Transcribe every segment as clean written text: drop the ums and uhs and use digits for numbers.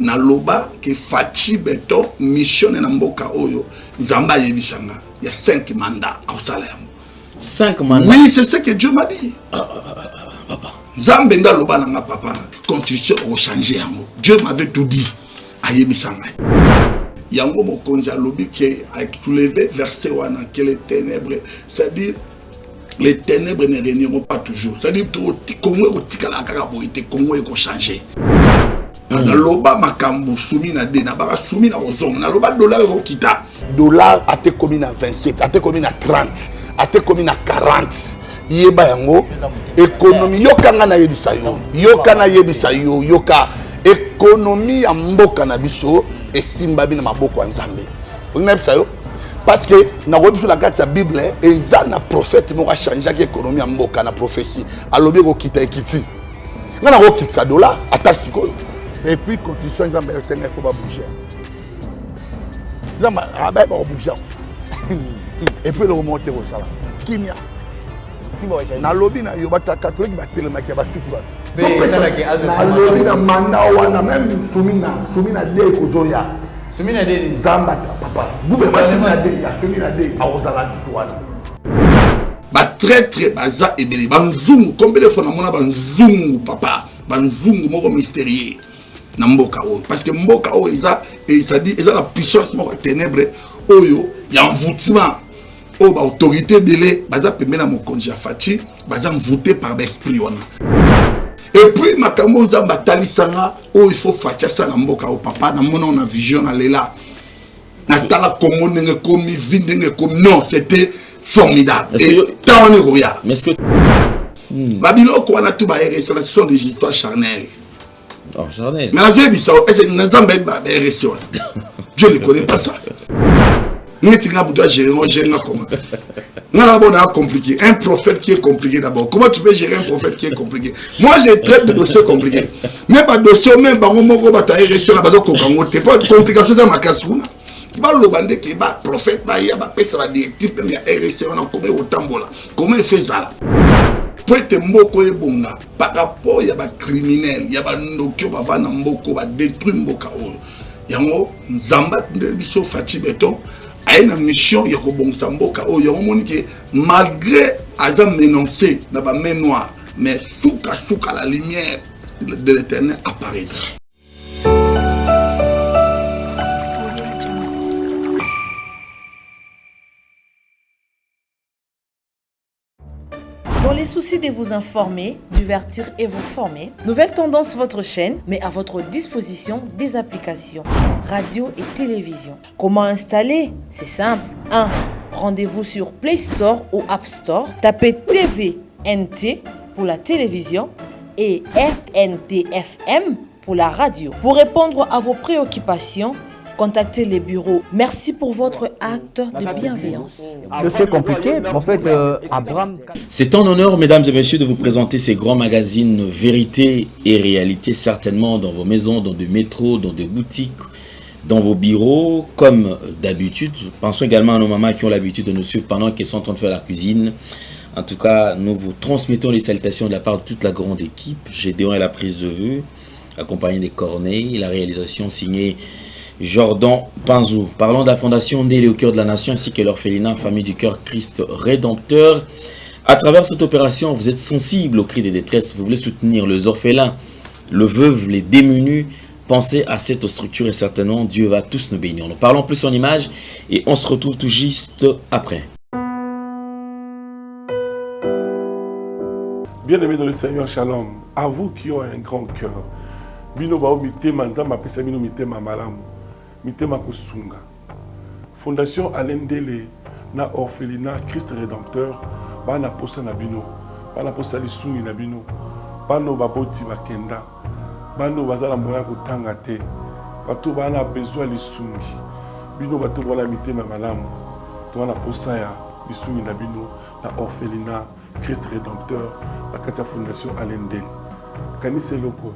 na loba que Fachi Beto mission na mboka oyo Zamba yebisanga. Il y a 5 mandats au salaire. 5 mandats. Oui, c'est ce que Dieu m'a dit. Papa. Zambenga loba nanga papa. Constitution au changer yango. Dieu m'avait tout dit. Ayebisanga. Yango mokonzi alobi qui a soulevé verset wana que les ténèbres, c'est-à-dire les ténèbres ne régneront pas toujours. C'est-à-dire que Congo otikala kaka boité Congo eko changer. Na loba makambo soumi na de na baka soumi na ozong na loba dollar eko kita. Dollar a été commis à 27, a été commis à 30, a été commis à 40. Yeba yango économie yokanga na yebisa yo. Yokana yebisa yo yoka économie ya mboka na biso et simba bina maboko nzambe. Onabisa yo parce que na rebiso la carte la Bible et ça na prophète mo a changer l'économie ya mboka na prophétie. Alobi ko kita ekiti. Ngana ko kita dollar atasiko. Et puis constitution nzambe il faut pas bouger. Nzambe rabat ba bouger. Et puis le remonter au salaire. Kimia. Na lobby na yo bata catholique ba telema ki ba suki ba. Na lobby na manda wana même sumina de kozoya. Sumina de Zamba papa. Bube ba sumina de ya sumina de awozala wana. Ba très baza ebele banzungu combien de fois na mona banzungu papa. Banzungu moko mystérieux na mboka oyo parce que mboka oyo eza et ça dit eza la puissance moko ténèbre oyo ya envoûtement. Oh, bah, autorité belé, baza pemena mokonzi Fachi, baza voté par l'esprit wana. Et puis makambo za batalisanga, oh il faut Fachi ça na mboka au papa, na mona on a vision na lela. Na tala Congo ndenge komi vindenge komi non, c'était formidable. Et tant on est roya. Mais est-ce que Babylone wana tout ba RS, ce sont des histoires charnelles. Oh, charnelles. Mais la Dieu dit ça, est-ce que nous avons ba RS. Je ne connais pas ça. Compliqué. Un prophète qui est compliqué d'abord. Comment tu peux gérer un prophète qui est compliqué? Moi, j'ai traité de dossiers compliqués. Mais pas de dossier, même pas mon bataille, sur la base de Kokango. T'es pas de complication dans ma casse. Pas le bandé qui est prophète, il y a la directive, il y a RSC, on a commis autant là. Comment il fait ça là? Pour être mboko et bonga, par rapport, il y a des criminels, il y a des ndokyo, il y a des mboko, il y a détruit mboka. Yango, Zamba, Biso, Fachi Beton. A une mission il y a mboka oh il y a malgré Adam énoncé dans la main noire mais souka la lumière de l'Éternel apparaîtra. Dans les soucis de vous informer, divertir et vous former, Nouvelle Tendance votre chaîne met à votre disposition des applications, radio et télévision. Comment installer? C'est simple. 1. Rendez-vous sur Play Store ou App Store. Tapez TVNT pour la télévision et RNTFM pour la radio. Pour répondre à vos préoccupations, contactez les bureaux. Merci pour votre acte de bienveillance. C'est compliqué, en fait, Abraham... C'est un honneur, mesdames et messieurs, de vous présenter ces grands magazines Vérité et Réalité, certainement dans vos maisons, dans des métros, dans des boutiques, dans vos bureaux, comme d'habitude. Pensons également à nos mamans qui ont l'habitude de nous suivre pendant qu'elles sont en train de faire la cuisine. En tout cas, nous vous transmettons les salutations de la part de toute la grande équipe. Gédéon est la prise de vue, accompagné des Corneilles, la réalisation signée Jordan Panzou. Parlons de la fondation Ndélé au cœur de la nation ainsi que l'orphelinat Famille du Cœur Christ Rédempteur. À travers cette opération, vous êtes sensible aux cris de détresse. Vous voulez soutenir les orphelins, le veuve, les démunis. Pensez à cette structure et certainement Dieu va tous nous bénir. Nous parlons plus en image et on se retrouve tout juste après. Bien-aimés dans le Seigneur, shalom. À vous qui ont un grand cœur. Bino bao mitema nzamba pesa bino mitema malamu. Mitema kosunga. Fondation Alain Ndélé na orphelinat Christ Rédempteur bana posa na bino. Bana posa lisungi na bino. Bano baboti bakenda. Bano bazala moya kotanga te. Bato bana besoin lisungi. Bino bato wala mitema malamu. To wana posa ya lisungi na bino na orphelinat Christ Rédempteur la katia fondation Alain Ndélé. Kanise loko.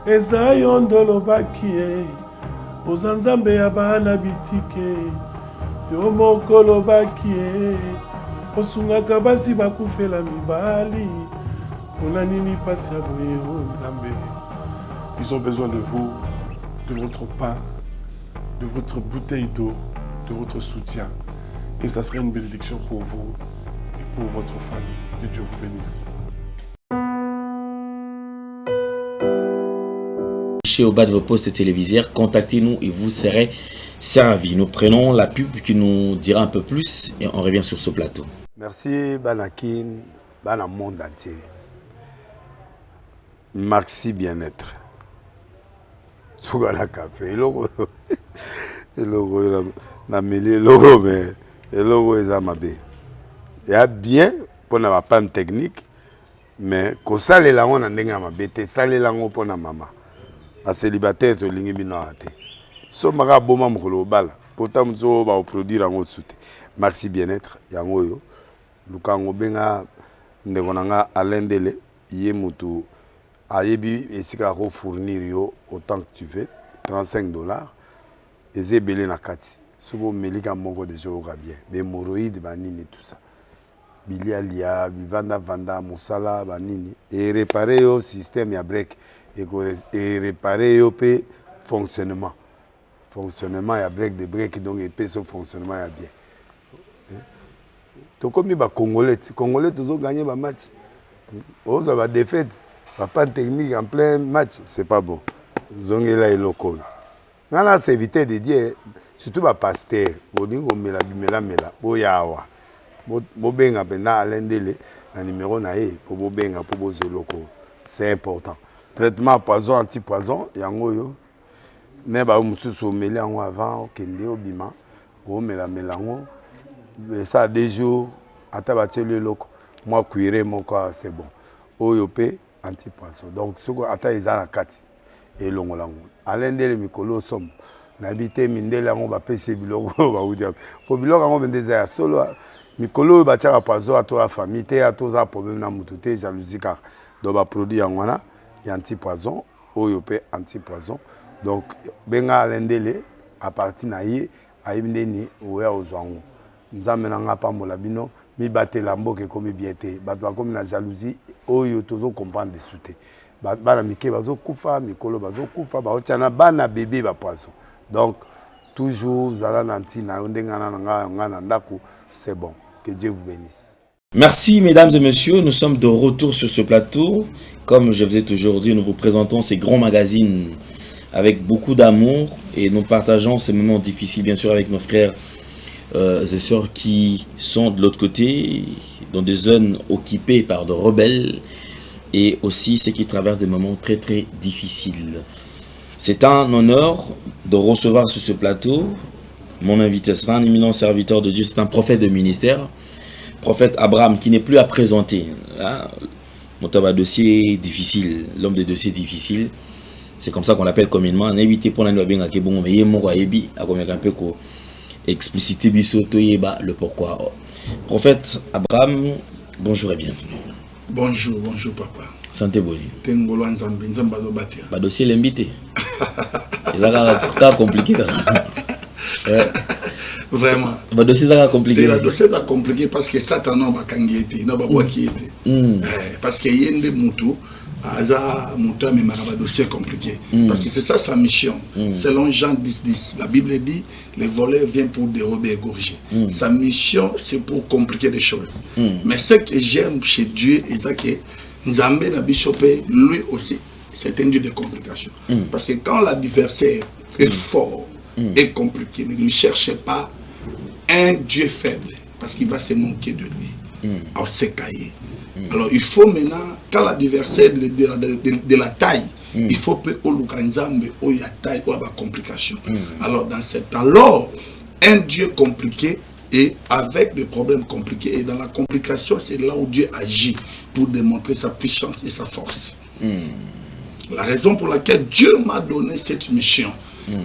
Eza yondolo bakie. Ozanzambe ya bana bitike. Yo mokolo bakie. Osungaka basi bakufela mibali. Pona nini pasi ya boye o nzambe. Ils ont besoin de vous. de votre pain, de votre bouteille d'eau, de votre soutien. Et ça serait une bénédiction pour vous et pour votre famille. Que Dieu vous bénisse. Au bas de vos postes téléviseurs, contactez-nous et vous serez servis. Nous prenons la pub qui nous dira un peu plus et on revient sur ce plateau. Merci Banakin, Bana monde entier. Maxi bien-être. Sougala café, logo na mêlé logo mais logo est amabé. Il y a bien pour na panne technique mais ko sale la on ndenga mabete sale la ngo pona mama. A célibataire to lingi bino ate. So maga boma mokolo bala. Pourtant mzo ba produire ngo soute. Maxi bien-être yango yo. Lukango benga ndekonanga alendele ye mutu ayebi esika ko fournir yo autant que tu veux $35 eze belé na kati. Sobo melika moko de jour bien. Be hémorroïdes banini tout ça. Bilialia, vanda musala banini et réparer yo système ya break. Et réparer le fonctionnement. Fonctionnement, il y a break de break, donc il y son fonctionnement bien. Tout comme les Congolais, toujours gagné le match. Ils ont des défaites, pas de technique en plein match, c'est pas bon. Ils ont là le local. Maintenant, c'est éviter de dire, surtout les pasteurs, ils ont mis la mela, ils ont un numéro pour les locaux. C'est important. Traitement poison, anti-poison, yango yo. Ne ba mususu meli yango avant kende obima, o mela melango. Ça 2 jours atabati le loko. Moi cuire mon corps c'est bon. Oyo pe anti-poison. Donc soko ata izana kati et longolango. Alendele mikolo som. Nabité mindele yango ba pese biloko ba udia. Po biloko yango bendeza ya solo mikolo ba tchaka poison à toi famille te à toi problème na mututé jalousie car do ba produit yango na anti-poison, OYOP anti-poison. Donc, benga alendele à partir naïe aïbindeni oué aux ango. Nous amenons pas molabino, mi batte lambo que comme biété, batwa comme la jalousie, oyo toujours comprendre des soutés. Bana mike bazo kufa, mikolo bazo kufa, ba otiana bana bébé ba poisson. Donc, toujours zala nanti na ondenga na ndako, c'est bon. Que Dieu vous bénisse. Merci mesdames et messieurs, nous sommes de retour sur ce plateau. Comme je vous ai toujours dit, nous vous présentons ces grands magazines avec beaucoup d'amour et nous partageons ces moments difficiles bien sûr avec nos frères et sœurs qui sont de l'autre côté, dans des zones occupées par de rebelles et aussi ceux qui traversent des moments très très difficiles. C'est un honneur de recevoir sur ce plateau mon invité, c'est un éminent serviteur de Dieu, c'est un prophète de ministère. Prophète Abraham qui n'est plus à présenter. Mon dossier difficile, l'homme des dossiers difficiles. C'est comme ça qu'on l'appelle communément. On a évité pour nous bien que bon, mais il y a un peu expliciter le pourquoi. Prophète Abraham, bonjour et bienvenue. Bonjour papa. Santé boni. Tengolo nzambe nzamba zo batia. Ba dossier l'invité. C'est compliqué. Vraiment. Le dossier est compliqué. Le dossier est compliqué parce que Satan n'a pas été, n'a pas qui était. Parce qu'il y a des moutons, mais un dossier compliqué. Parce que c'est ça sa mission. Selon Jean 10, la Bible dit, les voleurs viennent pour dérober et égorger. Sa mission, c'est pour compliquer les choses. Mais ce que j'aime chez Dieu, c'est que Nzambe na bishopé, lui aussi, c'est un Dieu de complications. Parce que quand l'adversaire est fort et compliqué, ne lui cherchez pas un Dieu faible, parce qu'il va se manquer de lui. Alors c'est caillé. Alors il faut maintenant, quand l'adversaire de la taille, il faut que l'Ukraine ou la taille ou la complication. Alors dans cet alors, un Dieu compliqué et avec des problèmes compliqués. Et dans la complication, c'est là où Dieu agit pour démontrer sa puissance et sa force. La raison pour laquelle Dieu m'a donné cette mission.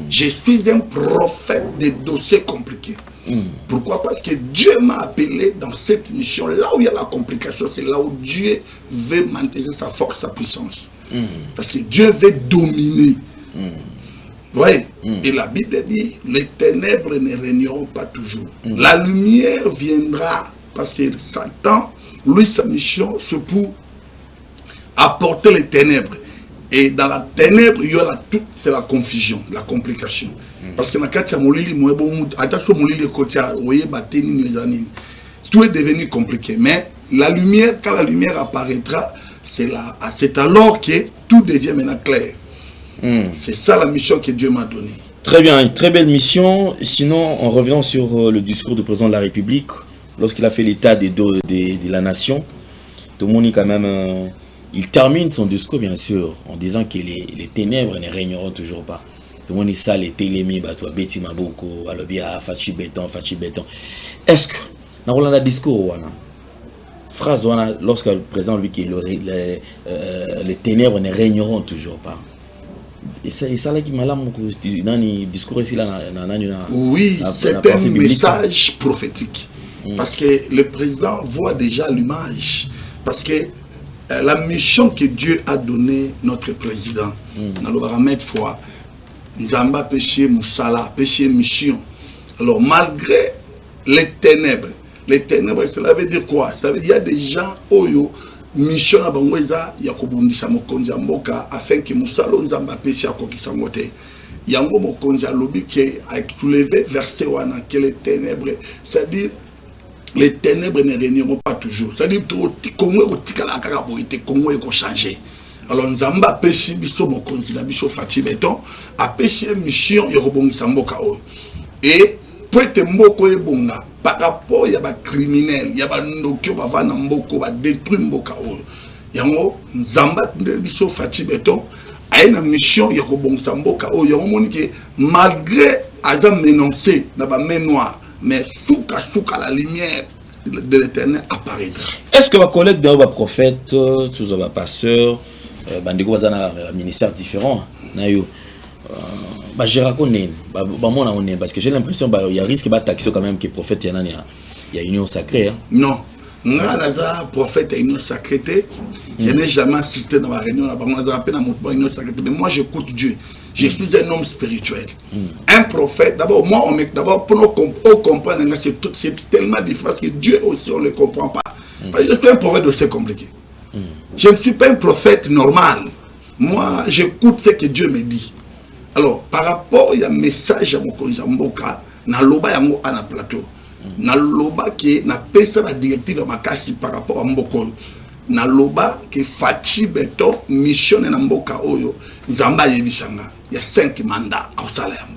Je suis un prophète des dossiers compliqués. Pourquoi? Parce que Dieu m'a appelé dans cette mission. Là où il y a la complication, c'est là où Dieu veut maintenir sa force, sa puissance. Parce que Dieu veut dominer. Oui. Et la Bible dit, les ténèbres ne régneront pas toujours. La lumière viendra. Parce que Satan, lui, sa mission, c'est pour apporter les ténèbres. Et dans la ténèbre, il y a tout, c'est la confusion, la complication. Parce que dans tout est devenu compliqué. Mais la lumière, quand la lumière apparaîtra, c'est alors que tout devient maintenant clair. C'est ça la mission que Dieu m'a donnée. Très bien, une très belle mission. Sinon, en revenant sur le discours du président de la République, lorsqu'il a fait l'état de la nation, tout le monde quand même, il termine son discours bien sûr en disant que les ténèbres ne régneront toujours pas. Tout le monde dit ça, les télémis, Betty Maboko, Alobia, Fachi Béton. Est-ce que, dans le discours, phrase, lorsque le président lui dit que les ténèbres ne régneront toujours pas. Et ça là qui m'a là, dans le discours ici, oui, c'est un message prophétique. Parce que le président voit déjà l'image. Parce que la mission que Dieu a donnée notre président, dans le paramètre foi, Nzamba péché Moussala, péché mission. Alors malgré les ténèbres, cela veut dire quoi? Ça veut dire qu'il y a des gens qui mission à Bangoïza, il y a Kobundisha Mokonja Mboka, afin que Moussalo Nzamba péché à Kokisangote. Yango Mokonja Lobi qui a soulevé verset wana que les ténèbres, c'est-à-dire les ténèbres ne régneront pas toujours. C'est-à-dire que Congo est changé. Alors Nzamba péché biso Mokonzi na biso Fati Beton a péché mission Yorobongisa Mboka o. Et pour être Mboko e bonga par rapport ya ba criminel, ya ba ndokyo ba vana Mboko ba détruire Mboka o. Yango Nzamba biso Fati Beton a une mission Yorobongisa Mboka o. Yango monique malgré aza menacé na ba main noire, mais souka la lumière de l'Éternel apparaîtra. Est-ce que ma collègue de vos prophètes, tous vos pasteurs, bandeko bazana ministère différent, nayo gère parce que j'ai l'impression il y a risque de taxer quand même que prophète il y a union sacrée. Non, Ngalaza prophète et union sacrée. Je n'ai jamais assisté dans la réunion là, union sacrée. Mais moi j'écoute Dieu. Je suis un homme spirituel. Un prophète, d'abord moi pour nous comprendre, c'est tellement différent que Dieu aussi on ne le comprend pas. Parce que je suis un prophète aussi compliqué. Je ne suis pas un prophète normal. Moi, j'écoute ce que Dieu me dit. Alors, par rapport à un message à Mokonjamboka, na loba yango ana plateau. Na loba qui na pesa la directive à Makasi par rapport à Mboko. Na loba que Fati Beton mission na Mboka oyo Zamba yebisanga. Il y a 5 mandats au salaire.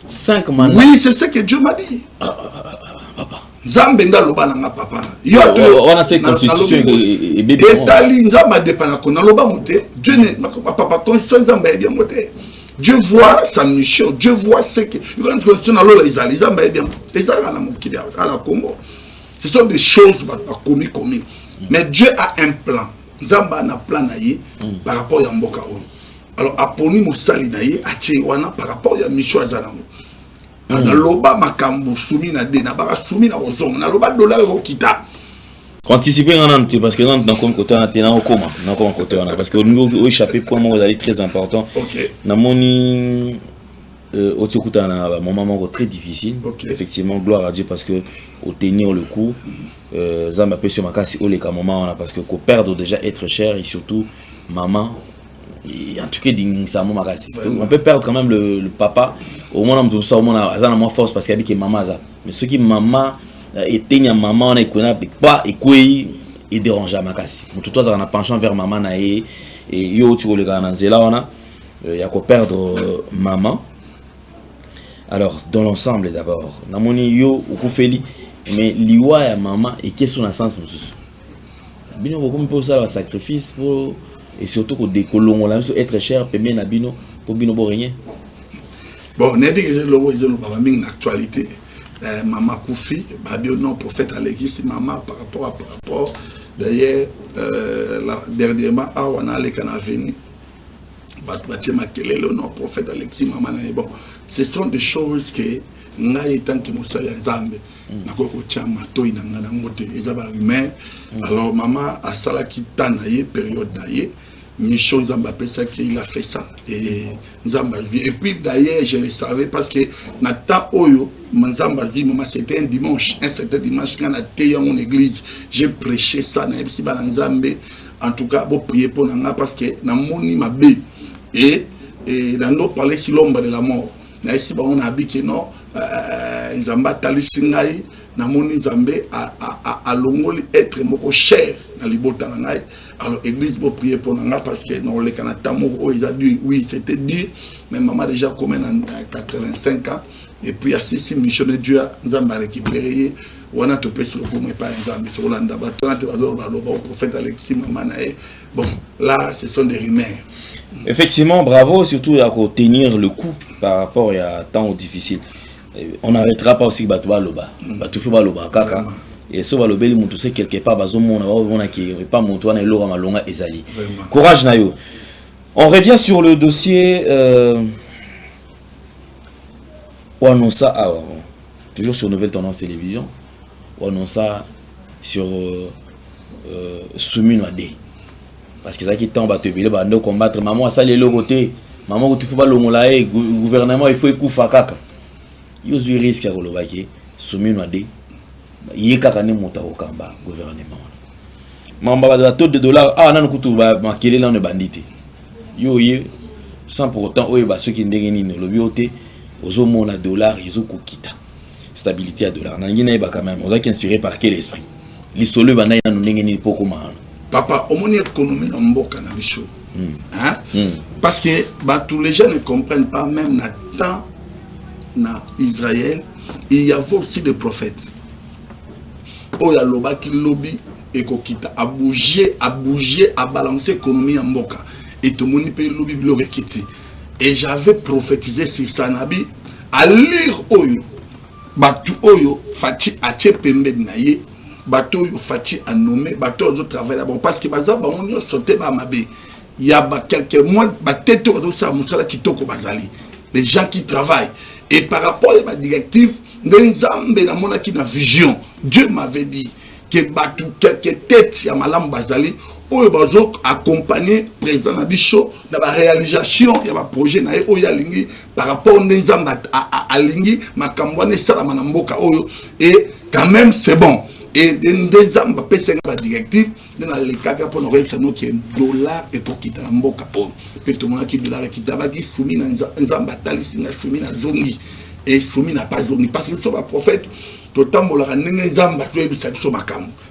5 mandats. Oui, c'est ce que Dieu m'a dit. Papa. Zambenga loba nanga papa. On a ces constitutions et bébé. Etali Zamba dépana kona loba moté. Dieu ne papa constitution Zamba est bien moté. Dieu voit sa mission, Dieu voit ce que ce sont des choses commis. Mais Dieu a un plan. Zamba a un plan par rapport à Mboka. Alors, Aponi Moussali naye, par rapport à la mission à Zalango. Na loba makambo soumi na de na bara soumi na ozong na loba dollar okita. Anticiper parce que dans comme côté on a comment côté on a parce que au niveau échappé pour moi vous allez très important. OK. Na moni au tikuta na moment très difficile. Effectivement gloire à Dieu parce que au tenir le coup Zamba peut sur makasi au les moment on parce que qu'on perdre déjà être cher et surtout maman. Et en tout cas, on peut perdre quand même le papa. Au moins, on a moins force parce qu'il y a des maman. Mais ceux qui maman éteignent maman, on a pas et quoi il dérange à Makasi. Tout le temps, on a penchant vers maman et yo tu le gars là on a il y a qu'à perdre maman. Alors dans l'ensemble d'abord, namoni yo ou kufeli mais liwa ya maman et qu'est-ce qu'on a sens monsieur. Bien beaucoup pour ça le sacrifice pour et surtout que des colons là être cher permet na bino pour bino bo rien. Bon, n'est dit que je le pas une actualité. Maman Koufi, babio non prophète Alexis maman par rapport d'ailleurs dernièrement on a les canaux venus. Batbatia makele le non prophète Alexis maman bon, ce sont des choses que ngai tant que mosali nzambe nakoko chama toyi na ngana ngote ezaba humain. Alors maman a sala ki tanaye période naye mission nzamba pesa qu'il a fait ça et nzamba et puis d'ailleurs je le savais parce que na ta oyo nzamba zi maman c'était un dimanche quand a té en église j'ai prêché ça na ebisi ba nzambe en tout cas bo prier pour nanga parce que na moni mabe et nando parler sur l'ombre de la mort na esi ba on a habité non nzamba talisingai na moni nzambe a longoli être moko cher na libota na ngai. Alors église pour prier pour nanga parce que non les canata moko ils a dit oui c'était dit mais maman déjà comme en 85 ans et puis assisi mission de Dieu nzamba récupérer wana to pesi le pour pas nzambe sur landa ba tante bazor ba lo prophète Alexis maman nae. Bon là ce sont des rumeurs. Effectivement, bravo, surtout à tenir le coup par rapport à temps difficile. On n'arrêtera pas aussi Batouba Loba. Batouba Loba, Kaka. Et ce Balobeli, tout c'est quelque part, on a qui pas mon toit, Laura Malonga et Zali. Courage, Nayo. On revient sur le dossier. On annonce ça, toujours sur Nouvelle Tendance Télévision. On annonce ça sur Soumis Noadé. Parce que ça qui tombe à te virer, bah, combattre maman, ça les côté, maman, tu fais pas le molaï, gouvernement, il faut écouter kaka. Il y a un risque à l'obaki, soumis à des, il y a kaka ne monta au kamba, gouvernement. Maman, bah, la taux de dollars, ah, non, couteau, bah, quel est l'un de bandit. Yo, sans pour autant, oui, bah, ceux qui n'ont le bioté, aux hommes à dollars, ils ont coquita. Stabilité à dollars. N'engine pas quand même, on a inspiré par quel esprit? L'isole, bah, n'a n'engine pas comment. Papa, au moins économie dans mboka na biso. Hein? Parce que bah, tous les gens ne comprennent pas, même na temps na Israël, il y avait aussi des prophètes. Oh ya loba qui lobby et kokita a bougé, à balancer l'économie en mboka. Et tout le monde peut lobby le rekiti. Et j'avais prophétisé sur Sanabi à lire oyo. Batu oyo fati ache pembe naye. Bateau yo fati à nommer bateau au travail là-bas parce que baza ba on yo sauté ba mabe il y a quelques mois ba tête au ça musala kitoko bazali les gens qui travaillent et par rapport à ma directive nzambe na mona ki na vision Dieu m'avait dit que batu quelques têtes ya malam bazali oyo bazo accompagner président na bicho na ba réalisation ya ba projet na e oyo alingi par rapport nzamba a lingi makambo ne sala na mboka oyo et quand même c'est bon. Et des hommes qui ont la directive, dans les cas pour nous réussir qui est dollar et pour quitter la mboka. Que tout le monde qui dollar et qui tabac qui soumis dans un bataille, soumis dans zongi et soumis n'a pas zongi. Parce que nous sommes un prophète, tout le temps on leur a donné des hommes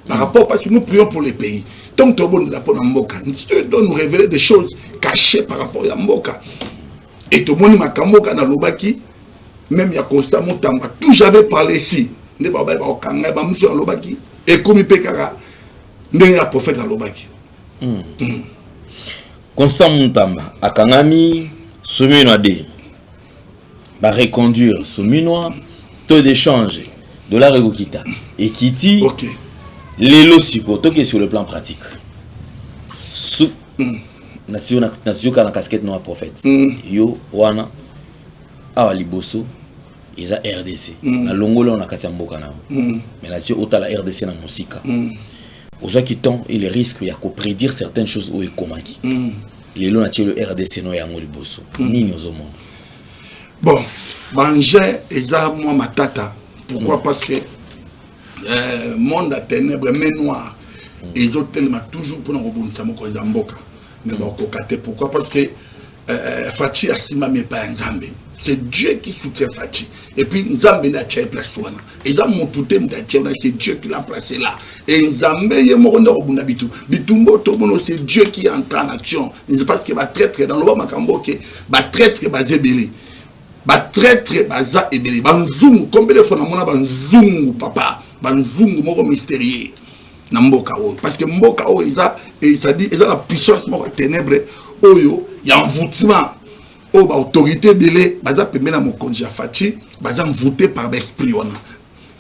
par rapport parce que nous prions pour les pays. Tant que nous avons la mboka, Dieu doit nous révéler des choses cachées par rapport à mboka. Et tout le monde m'a kamoka dans l'obaki, même il y a constamment tout j'avais parlé ici. Ne baba ba okanga ba muso alobaki e komi pekara ndenge ya prophète alobaki Constant Muntamba akangami Soumino ade ba reconduire Soumino taux d'échange dollar et kokita et kiti OK lelo siko toke sur le plan pratique nation kana casquette no prophète yo wana awa liboso ils a RDC na longola on a katia mboka na mais là tu autant la RDC na musika aux gens qui tombent il risque il y a qu'à prédire certaines choses ou ekomaki les lois le RDC no ya ngoli bosso ni nos au monde bon manger et ça moi ma tata pourquoi parce que monde à ténèbres mais noir et ils ont tellement toujours pour nous rebondir moko za mboka mais bon kokate pourquoi parce que Fati asima mais pas Nzambe. C'est Dieu qui soutient Fati. Et puis Nzambe n'a pas place là. Et dans mon tout c'est Dieu qui l'a placé là. Et Nzambe est mort au Bunabitu. Bitumbo Tobono c'est Dieu qui entre en action. Parce que va traître dans le roi Makambo que va traître basé belé. Va traître baza et belé. Banzungu combien de fois na mona banzungu papa. Banzungu moko mystérieux. Na mboka o parce que mboka o isa et ça dit isa la puissance moko ténèbres oyo il y a un voûtement oh bah autorité belé baza pemena mon konja fati baza voûté par l'esprit wana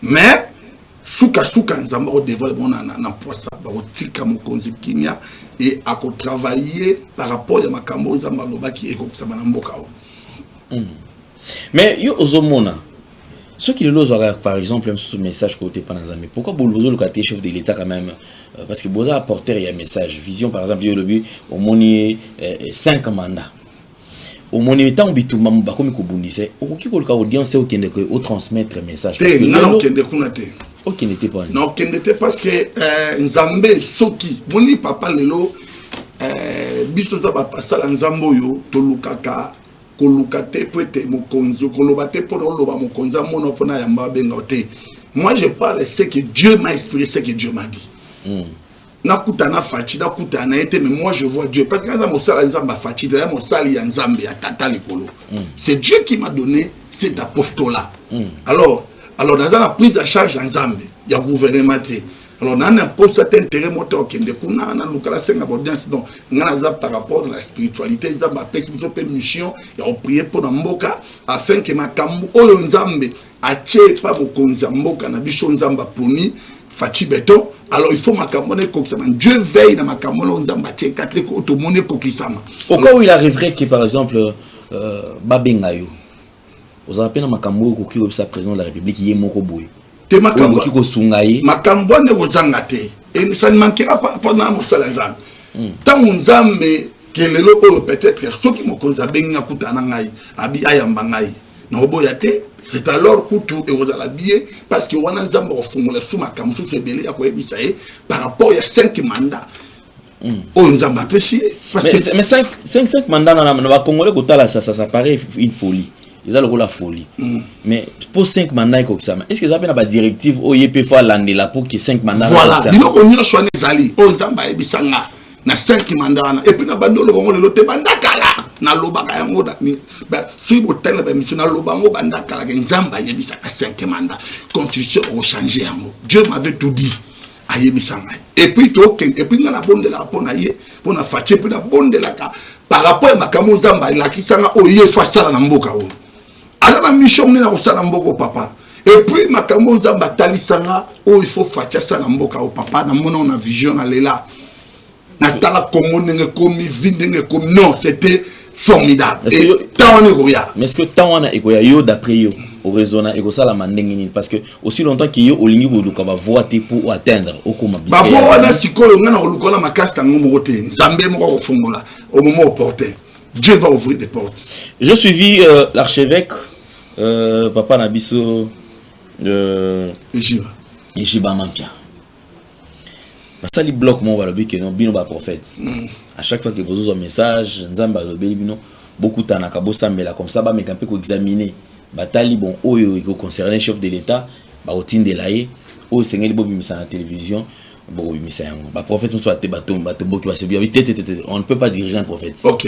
mais souka nzamba au développement na poisa ba otika mon konzi kimia et à travailler par rapport à makambo nzamba lobaki et comme ça na mboka o mais yo ozomona ceux qui le losent par exemple ce message côté Panazami pourquoi Bolozo le côté chef de l'État quand même parce que Boza apporter il y a un message vision par exemple yo lobi au moni 5 mandats au moni temps bituma mba comme ko bundise au ki ko ka audience au kende ko transmettre message parce que non kende kunate OK n'était pas non kende parce que Nzambe soki moni papa lelo biso za ba pasala nzambo yo tolukaka koluka te po ete mokonzi koloba te po loba mokonzi mono pona yamba benga te. Moi je parle ce que Dieu m'a inspiré, ce que Dieu m'a dit. Nakutana fachi nakutana été, mais moi je vois Dieu parce que dans mon sala nzamba fachi dans mon sali ya nzambe ya tata likolo. C'est Dieu qui m'a donné cet apostolat. Alors dans la prise en charge en nzambe ya gouvernement te. Alors, on a un poste d'intérêt moteur qui est de Kuna, on a audience donc par rapport à la spiritualité, ils ont une mission, ils ont prié pour Mboka afin que ma kambu oyo nzambe atie pas mokonza Mboka na biso nzamba poni fati beton. Alors il faut ma kamone kokisama. Dieu veille dans ma kamone nzamba atie katle ko to mone kokisama. Au cas où il arriverait que par exemple Babengayo vous avez appelé ma kambo ko ki sa président de la République yemoko boy. Makambo ne ozangate et ça ne manquera pas pendant mon salaire. Tant nzambe kelelo o peut-être ceux qui mokonza benga kutana ngai abi ayamba ngai na oboyate c'est alors kutu et aux alabie parce que wana nzambe ofungola sous makambo sous sebele ya koyebisa par rapport à 5 mandats o nzamba péché parce que mais 5 mandats na ba congolais kotala ça paraît une folie. Ils ont la folie. Mais pour 5 mandats, est-ce qu'ils ont une directive au YPF là pour que 5 mandats? Voilà. Ils ont choisi les aux Zamba et Bissanga. Na 5 mandats. Et puis, na bando le bon le te bandakala. Na lobaka yango da ni. Ben, si vous tenez la mission na lobango bandakala que Zamba et Bissanga 5 mandats. Constitution au changer yango. Dieu m'avait tout dit. Aye Bissanga. Et puis token et puis na la bonne de la ponaye pour na fatie puis la bonne de la ka par rapport à Makamo Zamba la kisanga o yefa sala na mboka o. Alors la mission n'est pas mboko papa. Et puis makambo nzamba talisanga oh il faut fatia ça na mboka au papa na mona on a vision na lela. Na tala komone komi vinde comme non, c'était formidable. Et tant on est. Mais est-ce que tant on a ekoya yo d'après yo au raisonna eko sala mandengini parce que aussi longtemps qu'il yo olingi ko duka ba voiter pour atteindre au koma bisika. Ba voana sikoyo ngana ko lukola makasta ngomo te. Nzambe mo ko fungola au moment opportun. Dieu va ouvrir des portes. Je suivis l'archevêque Papa Nabiso Ejiba Mampia. Ça li bloque mon balobi que non bino ba prophète. À chaque fois que vous avez un message, nzamba lobi bino beaucoup tanaka bosambela comme ça ba me camper ko examiner batali bon oyo iko concerné chef de l'état ba otinde laye o sengeli bobi misa na télévision bo misa yango ba prophète soit te batomba batombo ki ba se bien on ne peut pas diriger un prophète. OK.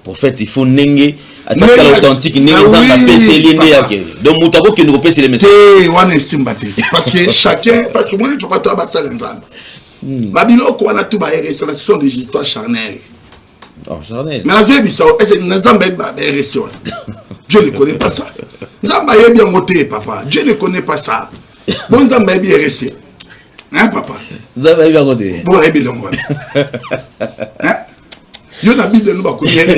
Prophète il faut nengue attaque l'authentique nengue ça PC linde yake donc mutabo que nous repèse les messages wana esimbate parce que chacun parce que moi je peux pas basala nzamba babiloko wana tout ba RSO ce sont des histoires charnelles. Oh charnel mais la Dieu dit ça est nzamba ba RSO Dieu ne connaît pas ça nzamba yebi ngote papa Dieu ne connaît pas ça bon nzamba yebi RSO hein papa nzamba yebi ngote bon yebi longo hein. Yo na bile no ba ko yere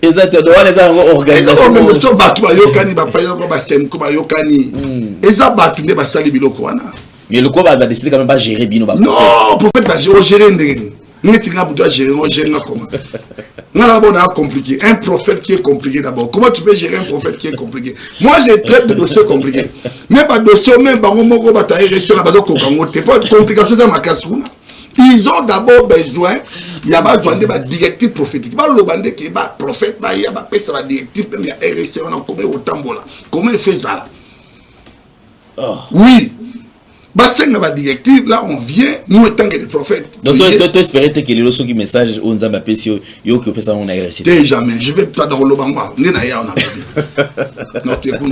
exactement on les a organisation même so batu ba yokani ba payo ko ba sem ko ba yokani eza batu ne ba sali biloko wana mais le quoi va décider quand même pas gérer bino ba non prophète ba gérer ndenge ni tinga bu doit gérer on gère comment ngala bona compliqué un prophète qui est compliqué d'abord comment tu peux gérer un prophète qui est compliqué moi je traite de dossiers compliqués mais pas dossier même ba ngomoko ba taire sur la base ko kangote pas de complication dans ma kasuna. Ils ont d'abord besoin, il y a besoin de directive prophétique. Pas le bandé qui est prophète, il y a pas la directive, même il y a RSC, on a combien au tambour là. Comment il fait ça là? Oui. Bah c'est une directive, là on vient, nous étant que des prophètes. Donc tu espérais que les leçons qui message on a appelé si yo que ça on a RSC. Jamais, je vais pas dans le bangwa. Non, tu es bon.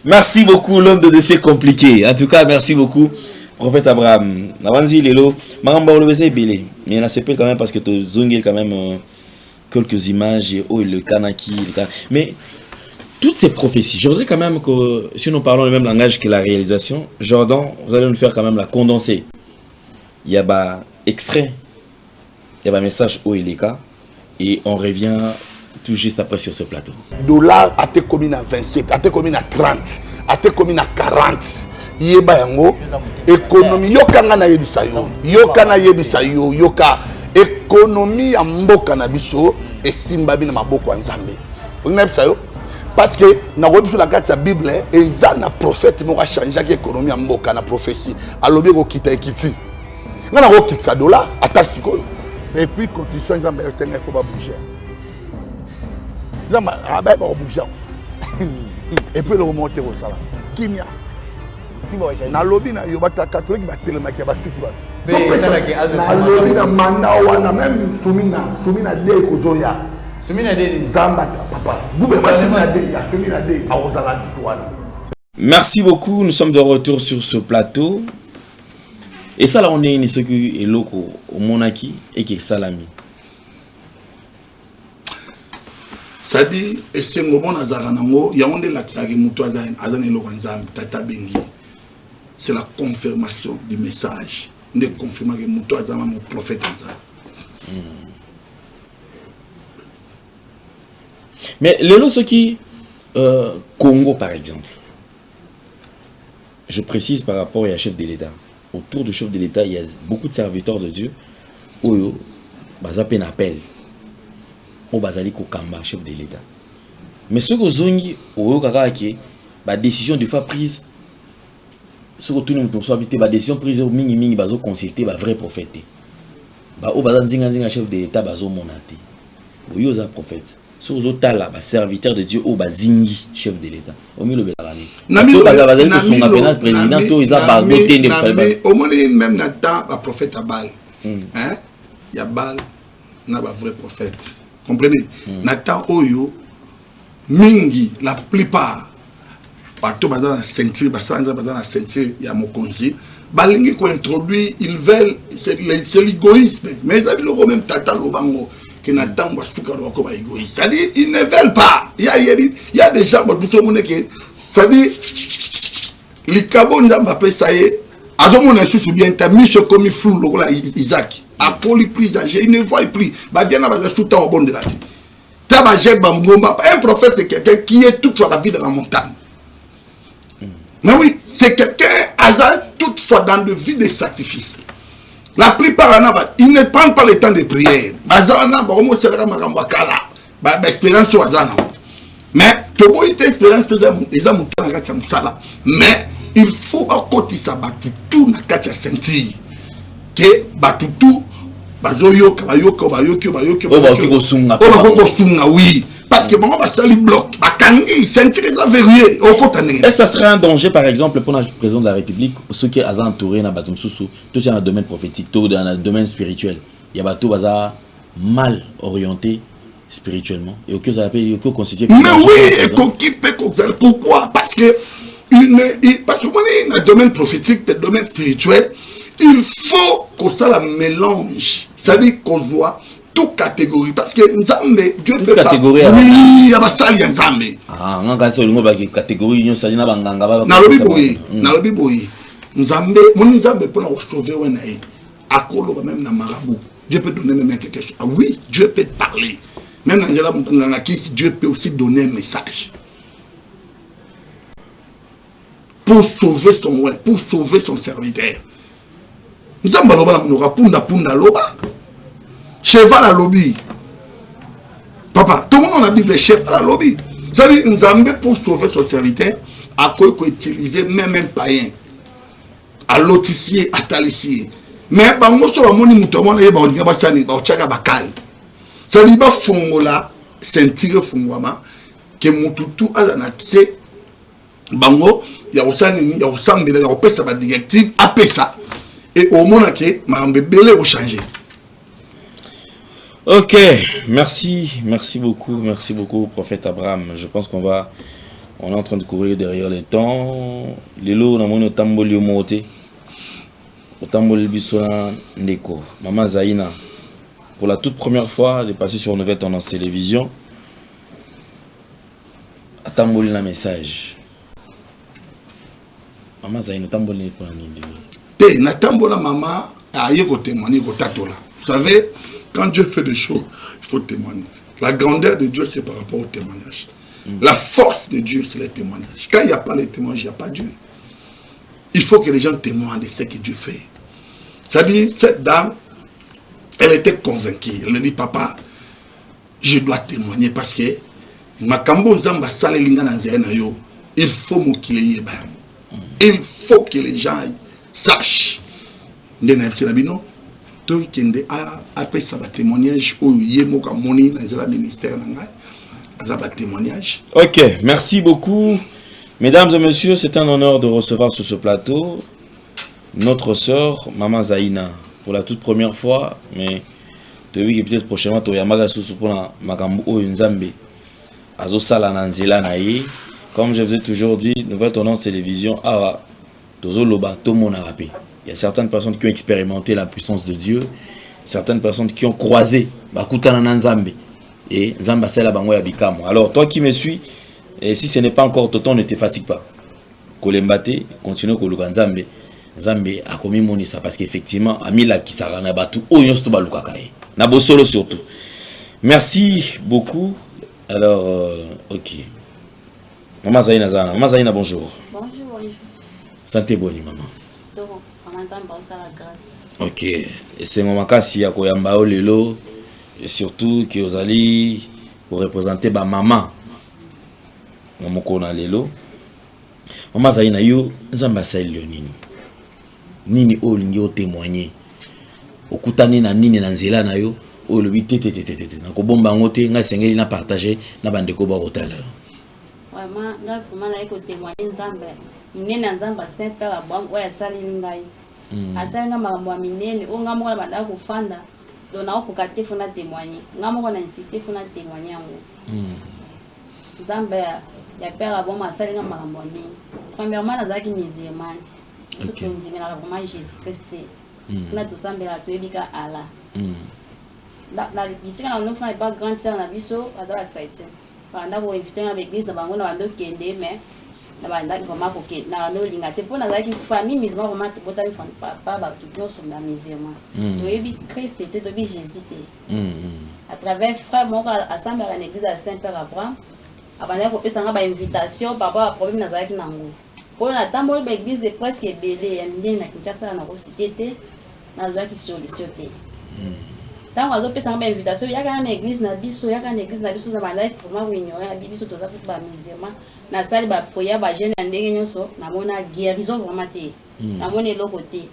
Merci beaucoup l'homme de dossier compliqué. En tout cas, merci beaucoup. Prophète Abraham, Navanzi Lelo, Maramba Olevese Belé, mais il a CP quand même parce que tu as zongé quand même quelques images, oh le Kanaki, mais toutes ces prophéties, je voudrais quand même que si nous parlons le même langage que la réalisation, Jordan, vous allez nous faire quand même la condenser. Il y a un extrait, il y a un message au Eleka et on revient tout juste après sur ce plateau. Dollar a été commis à 27, a été commis à 30, a été commis à 40. Yeba yango économie yokanga na yebisa yo yokana yebisa yo yoka économie ya mboka na biso esimba bina maboko ya Nzambe onabisa yo parce que na rebiso la carte ya Bible eza na prophète mo ka changer économie ya mboka na prophétie alobi ko kita ekiti ngana ko kitsa dollar ata sikoyo. Et puis constitution nzambe il faut pas bouger. Nzambe ba bouger. Et puis le remonter au salaire. Kimia. Na lobby na yo bata catholique ba telemaki ba suki ba. Na lobby na manda wana même Soumina de kozoya. Soumina de Zamba papa. Gouvernement de ya Soumina de awozala zitwana. Merci beaucoup, nous sommes de retour sur ce plateau. Et ça là on est ce qui est loco au monaki et qui est salami. Ça dit et c'est mon azaranango ya onde la tsaki muto azane lo nzambe tata bengi. C'est la confirmation du message. De confirmer que muto azama mon prophète nzambe. Mais les lots qui Congo par exemple. Je précise par rapport au chef de l'État. Autour du chef de l'État, il y a beaucoup de serviteurs de Dieu. Oyo, baza pen appel. O bazali ko kamba chef de l'État. Mais ce que zongi oyo kaka ke ba décision de fois prise. Ce que tout le monde soit habité ba décision prise mingi bazo consulter ba vrai prophète. Ba o baza nzinga chef de l'État bazo monate. Oyo za prophète. Sur les autres là, serviteur de Dieu au bazingi chef de l'État. Au milieu de l'année. Président, tout ils ont barboté de faire. Au moins même Nathan, le prophète Abal. Hein? Il y a Bal, n'a pas vrai prophète. Comprenez? Nathan Oyo, Mingi, la plupart, partout dans la ceinture, dans la ceinture, il y a mon congé. Balingi qu'on introduit, ils veulent, c'est l'égoïsme. Mais ils avaient le même Tata Lobango. C'est-à-dire, ils ne veulent pas. Il y a des gens qui c'est-à-dire, les cabons d'Ambappé, ça y est, à ce moment-là, je suis bien, tu as mis ce comme flou, Isaac, à Polyprise, il ne voit plus. Bah, bien, là, tout le temps au bon de la vie. Un prophète, c'est quelqu'un qui est toute la vie dans la montagne. Mais oui, c'est quelqu'un, toutefois, dans de vie de sacrifices. La plupart, ils ne prennent pas le temps de prière. Mais, mais il faut que ça tout na katia sentir que batutu bazoyo oui parce que bon va sali bloc bakangi sentir ça verrouillé au côté. Est-ce que ça serait un danger par exemple pour le président de la République ceux qui ont entouré na batum susu tout dans le domaine prophétique tout dans le domaine spirituel il y a bateau baza mal orienté spirituellement et auquel ça appelle auquel constitué. Mais oui pourquoi parce que parce que dans le domaine prophétique, dans le domaine spirituel, il faut qu'on soit la mélange. C'est-à-dire qu'on soit toute catégorie. Parce que Nzambe, Dieu peut pas. Oui, il y a ça, Nzambe. Ah, on a une catégorie, on a une banganga. Nalobi boy. Nzambe, mon Nzambe peut nous sauver un aïe. À Kolo, même dans Marabout. Dieu peut donner même quelque chose. Ah oui, Dieu peut parler. Même dans la qui Dieu peut aussi donner un message. Pour sauver son oin, pour sauver son serviteur. Nous avons punda loba. Cheval à lobby. Papa, tout le monde a dit le cheval à lobby. C'est-à-dire, nous avons pour sauver son serviteur, à quoi qu'on utilise même un païen. À lotissier, à talissier. Mais, bah, moi, sur la monnaie, nous avons dit, on va s'en bakal. C'est-à-dire, bah, fongola, sentir fongwama, que mon toutou a la nature. Bango, il y a aussi une directive à ça. Et au moment où Marambe Belé a changé. Ok, merci beaucoup, prophète Abraham. Je pense on est en train de courir derrière le temps. Les lots, on a tamboli au moté, au tamboli bisona ndeko. Maman Zaina, pour la toute première fois, de passer sur Nouvelle Tendance Télévision, à tamboli la message. Maman Zaina, tamboli pour la nini. Té, na tambola maman a yé ko témoigner ko tatola. Vous savez, quand Dieu fait des choses, il faut témoigner. La grandeur de Dieu, c'est par rapport au témoignage. La force de Dieu, c'est le témoignage. Quand il n'y a pas les témoignages, il n'y a pas Dieu. Il faut que les gens témoignent de ce que Dieu fait. C'est-à-dire, cette dame, elle était convaincue. Elle a dit, papa, je dois témoigner parce que il faut que les gens sachent. nde na yebisela bino tokende apesa batémoignage oyo ye moko amoni na ezala ministère na ngai aza batémoignage. Ok, merci beaucoup. Mesdames et messieurs, c'est un honneur de recevoir sur ce plateau notre sœur, Maman Zaina, pour la toute première fois, mais peut-être prochainement, tu vas pour Makambu Nzambe, Azo Sala Nanzela Naye. Comme je vous ai toujours dit, Nouvelle Tendance Télévision, Tozo Loba, Tomo Narapé. Il y a certaines personnes qui ont expérimenté la puissance de Dieu, certaines personnes qui ont croisé Bakutana Nzambe et Nzamba Sela Bango Yabikamo. Alors, toi qui me suis, et si ce n'est pas encore ton temps, ne te fatigue pas. Kolembate, continue Koluka Nzambe. Nzambe a commis monisa parce qu'effectivement, Amila Kisara Nabatu, Oyon Stobalukakae. Nabosolo surtout. Merci beaucoup. Alors, ok. Maman Zaina Zana. Maman Zaina, bonjour. Bonjour, bonjour. Santé bonne, maman. Donc, maman Zamba, ça la grâce. Ok. Et c'est maman Kassi à Koyamba Lelo. Et surtout que vous allez vous représenter ma maman. Maman Kona Lelo. Maman Zaina, yo, Zamba Saïl Nini. Nini o lingi o témoigner. Okutani na nini na nzela na yo. O lobi tete. Na kobomba ngote nga sengeli na partager na bandeko ba otala. Vraiment, là vraiment là ko témoigner Nzambe. Minene Nzamba Saint-Père Abraham oya sali ngai. Asali nga makambo ya minene o nga moko na banda ko fanda. Donc na ko kate fona témoigner. Nga moko na insister fona témoigner yango. Nzambe ya Père Abraham asali nga makambo ya minene. Premièrement nazaki musulman. Surtout on dit mais la vraiment Jésus-Christ. Na to sambela to ebika ala. La bisika na no fa pas grand sœur na biso azala chrétien. Banda ko inviter na l'église na bango na bando kende mais na banda vraiment ko ke na no linga te pona zaki famille musulman vraiment te bota mi fa papa ba tout nyonso na musulman. To ebi Christ était to bi Jésus te. À travers frère moko assemblée à l'église à Saint-Père Abraham. Abanda ko pesa nga ba invitation papa problème na zaki nango. Pour la tambour l'église est presque belée et na Kinshasa na ko cité te na zaki solution te. Tant qu'on a fait une invitation, il y a une église na biso, il y a une église na biso na banda pour moi ignorer la biso to za pour ba musulman na salle ba prière ba jeune ndenge nyonso na mona guérison vraiment te na mona eloko te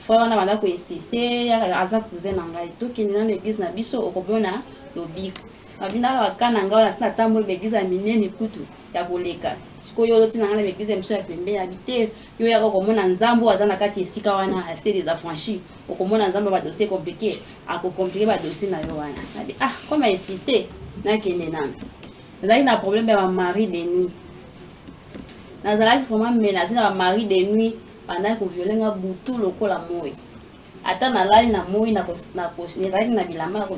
frère na banda ko insister ya aza cousin na ngai to kindi na église na biso okomona lobiko abina ba kana ngao na sina tambo l'église ya minene kutu ya koleka sikoyo loti na ngala l'église mso ya pembe ya bite yo ya komona nzambo aza na kati esika wana assez des affranchis okomona nzambo ba dossier compliqué ako compliqué ba dossier na yo wana nabi comme insister na kende nana nazali na problème ya mari de nuit nazali vraiment menacé na mari de nuit pendant ko violenga butu lokola moi ata na lali na moi na nazali na bilamba na ko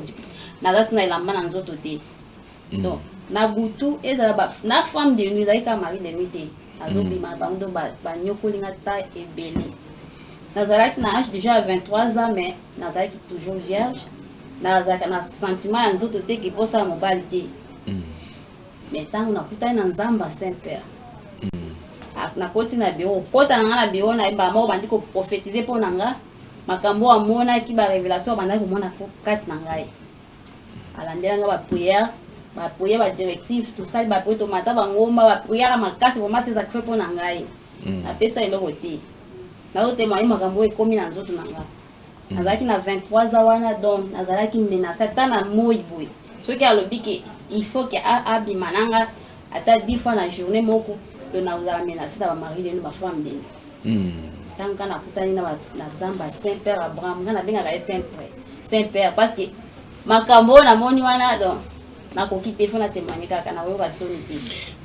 nazali na ilamba na nzoto te donc na butu ezala ba na femme de nuit ezali ka mari de nuit te azobima bango ba nyokolinga ta ebele. Nazalaki na âge déjà à 23 ans mais nazalaki toujours vierge. Nazalaki na sentiment ya nzoto te ki posa mobali te. Mais tant na kutani na Nzamba Saint-Père. Na koti na bureau, kota na bureau na ba mo bandi ko prophétiser pour nanga. Makambo amona ki ba révélation banda ko mona ko kati na ngai. Alandela nga ba prière, ba directive, tout ça ba prière to mata ba ngomba ba prière makasi vraiment c'est ça que fait pour ngai. Na pesa eloko te. Na o témoigner makambo e komi na nzoto nanga. Nazalaki na 23 ans wana donc nazalaki menacé tana moi boy. Ce qui a le bic il faut que abima nanga ata 10 fois na journée moko le na uzala menacé na ba mari de ba femme de. Tant kana kutani na Nzamba Saint-Père Abraham na benga ka Saint-Père parce que makambo na moni wana donc na ko kité fona témoigner kaka na yoka sonité.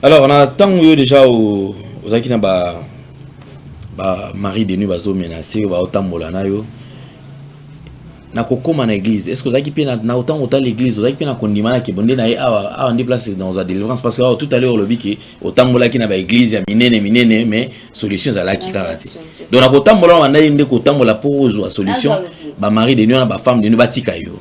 Alors on attend déjà aux akina ba mari de nuit bazo menacé ba otambola na yo na kokoma na église. Est-ce que vous avez pu na autant l'église, vous avez pu na kondimana ki bonde na a on déplace dans la délivrance parce que tout à l'heure le biki otambola ki na ba église ya minene mais solution za la ki karate. Donc na kotambola wana inde kotambola pour la solution ba mari de nuit na ba femme de nuit batika yo.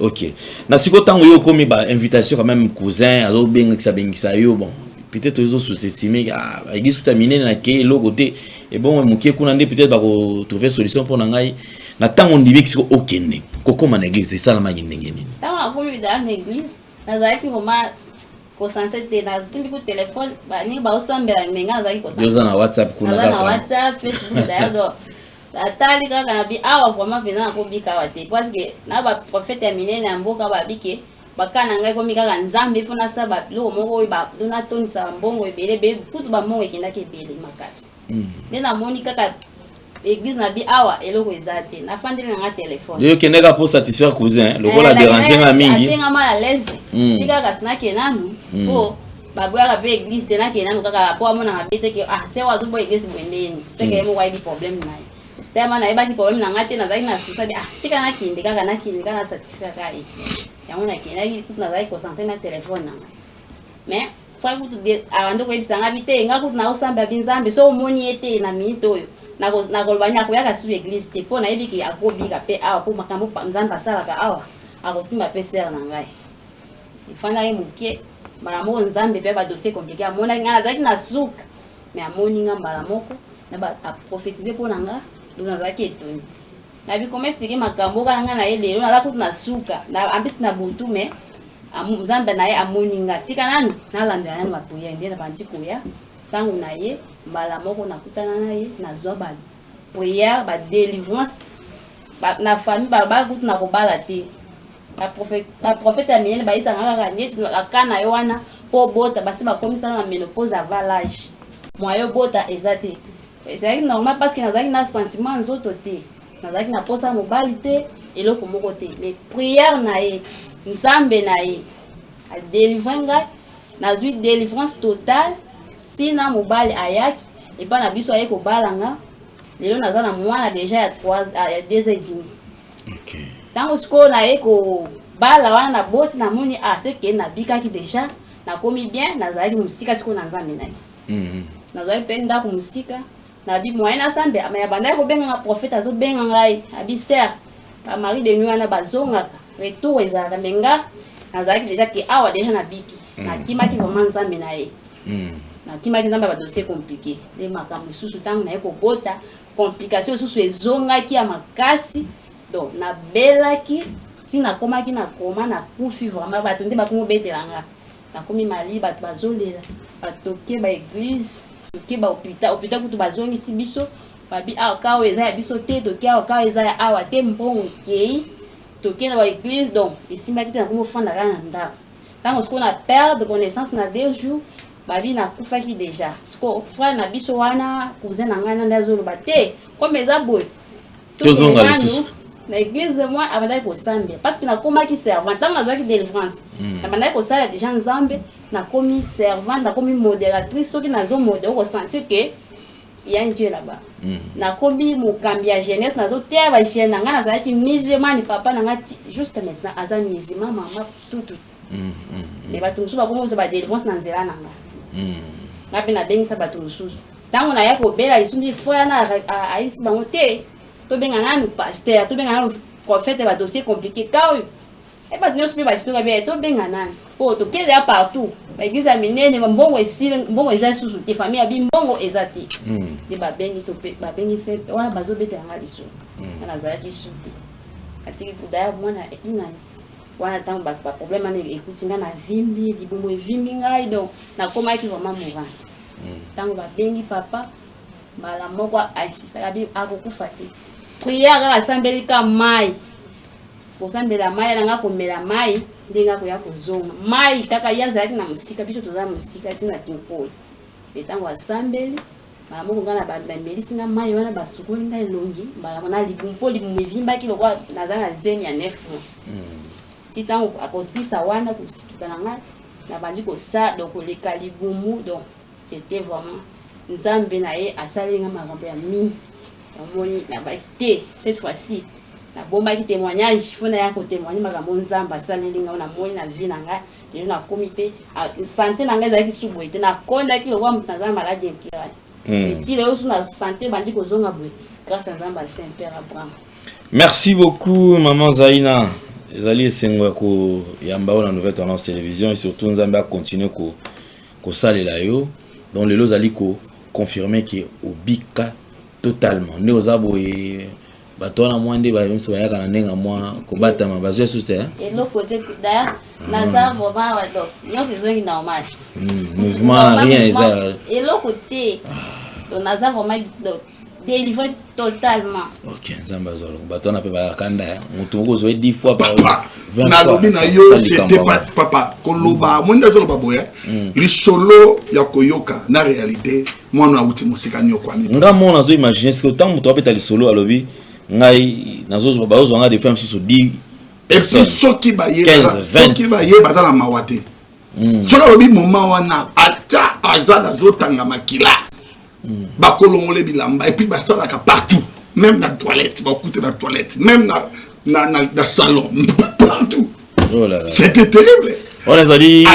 OK. Na siko tango yo komi ba invitation quand même cousin azo bengisa yo bon. Peut-être ils ont sous-estimé église tout minene na ke lo côté et bon mukie kuna ndé peut-être ba ko trouver solution pour ngai. Na tango ndibi kisiko okende kokoma na église ça la magi ndenge nini tango komi dans l'église nazaki vraiment concentré na simbi ko téléphone ba ni ba osambela menga nazaki concentré yoza na WhatsApp kuna na WhatsApp Facebook d'ailleurs atali kaka na bi awa vraiment pena na kobika wate parce que na ba prophète ya minene ya mboka babike bakana ngai komi kaka nzambe fona sa ba biloko moko ba dona tonisa mbongo ebele be kutu ba mbongo ekendaki ebele makasi nde namoni kaka église na bi awa eloko eza te nafandeli nanga telefone yo kendeka pour satisfaire cousin lokola déranger nga mingi asenga mala lese tikaka sinake nanu po baboyaka pe église te nake nanu kaka po amonaka be te ke se wazobo église bwendeni seke ye moko ayebi problème na ye tellement nayebaki problème na nga te nazalaki na susa bi tika nakende kaka na satisfaire kaka ye yango nakendaki kutu nazalaki concentré na telefone na ngai mais fa kutu abandi koyebisa nga bi te nga kutu naosambela binzambe so omoni ye te na minute oyo nakoloba nini akoyaka sur église te mpo nayebi ke akobika mpe awa mpo makambo nzambe asalaka awa akosimba mpe sere na ngai efandaki moke mbala moko nzambe mpe badossier compliqué amonaki ngai nazalaki na suka mais amoni nga mbala moko aprofetize mpo na nga donc nazalaki etoni nabi koma explike makambo kaka ngai na ye lelo naza kutu na suka ampesi na butu mais nzambe na ye amoni nga tika nanu nalandela nanu bato ya nde na bandi koya ntango na ye mbala moko nakutana na ye nazwa bapriere badelivrance na famille balobaka kutu na kobala te baprofete ya minene bayisanga kaka neti aka na yo wana mpo bota basi bakomisana na ménopause avant l'âge mwa yo bota eza te ezalaki normal parce que nazalaki na sentiment nzoto te nazalaki na posa mobali te eloko moko te mais prière na ye nzambe na ye adelivre ngai nazwi délivrance totale sina mobali ayaki epa na biso aye kobalanga lelo naza na mwana deja ya 2h30 ntango sikoyo naye kobala wana na boti namoni seke nabikaki deja nakomi bien nazalaki mosika sikoyo na nzambe na ye nazalaki mpe ndako mosika nabi moye na sambe ya bandaki kobenganga prophète azobenga ngai abi ser bamari de nuit wana bazongaka retour ezalaka me nga nazalaki deja ke awa deja nabiki nakimaki vraiment nzambe na ye nakimaki nzambe ya badossier compliqué nde makambo lisusu ntango naye kobota complication lisusu ezongaki ya makasi donc nabelaki ti nakomaki nakoma nakufi vraiment bato nde bakomi obetela nga nakomi mali bato bazolela batoke baeglise toke bahôpital kutu bazongisi biso babi awa kawa eza ya biso te toke awa kawa eza ya awa te mbongo okei toke na baeglise donc esimbaki te nakomi ofanda kaka na ndako ntango sikoyo na perdre connaissance na 2 jours babi nakufaki deja siko frère na biso wana cousin na ngai nande azoloba te comme eza boye tozonga lisusu na église moi abandaki kosambela parce que nakomaki servant ntango nazwaki délivrance nabandaki kosala deja nzambe nakomi servante nakomi modératrice soki nazomodere okosentir ke ya Dieu là-bas nakomi mokambi ya jeunesse nazoteya bajeune na ngai nazalaki musulman papa na ngai jusqu'à maintenant aza musulman mama tutu mais bato mosusu bakomi ozwa badélivrance na nzela na ngai nga mpe nabengisa bato mosusu ntango naya kobela lisusu frère na ayebisi bango te tobenga nanu pasteur tobenga nanu prophète badossier compliqué ka oyo bato nyonso mpe basituka bia tobenga nanu mpo tokende ya partout baeglise ya minene mbongo esili mbongo eza lisusu te famille ya bi mbongo eza te nde babengi se wana bazobetela nga lisusu wana azalaki su te atiki daya mwana inani wana ntango baproblème wana ekuti nga na vimbi libumu evimbi ngai donc nakomaki vraiment mourant ntango babengi papa mbala moko asisaka bi akokufa te prière kaka asambeli ka mai kosambela mai nanga komela mai ndenge akoya kozonga mai kaka ye azalaki na mosika biso toza mosika ntina kinkolo etango asambeli mbala moko ngai na bamelisi nga mai wana basukoli ngai elongi mbala na libumu mpo libumu evimbaki lokola naza na zeni ya 9 mois ti ntango akosisa wana kosituka na ngai nabandi kosa donc koleka libumu donc c'était vraiment nzambe na ye asali nga makambo ya mingi omoni nabaki te cette fois-ci nabombaki témoignage fona ya kotémoigne makambo nzambe asaleli nga namoni na vie na ngai lelo nakomi mpe santé na ngai ezalaki su boye te nakondaki lokola moto naza na maladi incurable eti lelo su na santé bandi kozonga boye grâce à nzambe ya saint père Abraham. Merci beaucoup maman Zaina ezali esengo ya koyamba oyo na nouvelle tendance télévision et surtout nzambe akontinue kosalela yo donc lelo ozali confirmer que obika totalement nde oza boye bato wana mwa nde bayebisi bayaka na ndenge mwa kobatama bazwi esusu te eloko te d'ailleurs naza vraiment donc nyonso ezongi normal mouvement rien eza eloko te donc naza vraiment délivré totalement. Ok, Nzamba Zolo. Baton a pas kanda. Mutungo zo 10 fois par papa 20 na fois. lobi na yo c'était pas papa koloba mwenda zo loba boya li solo ya koyoka na réalité mwana uti musika nyo kwani Nga mona zo imaginer ce que tant muto apeta li solo alobi ngai nazo zo ba zo nga des femmes sur 10 et puis soki ba ye 15 20 soki ba ye batala mawate soki lobi moment wana ata azala zo tanga makila ba kolongole bilamba et puis ba salaka partout même dans la toilette ba coûter la toilette même dans salon partout. Oh là là. C'était terrible. On les a dit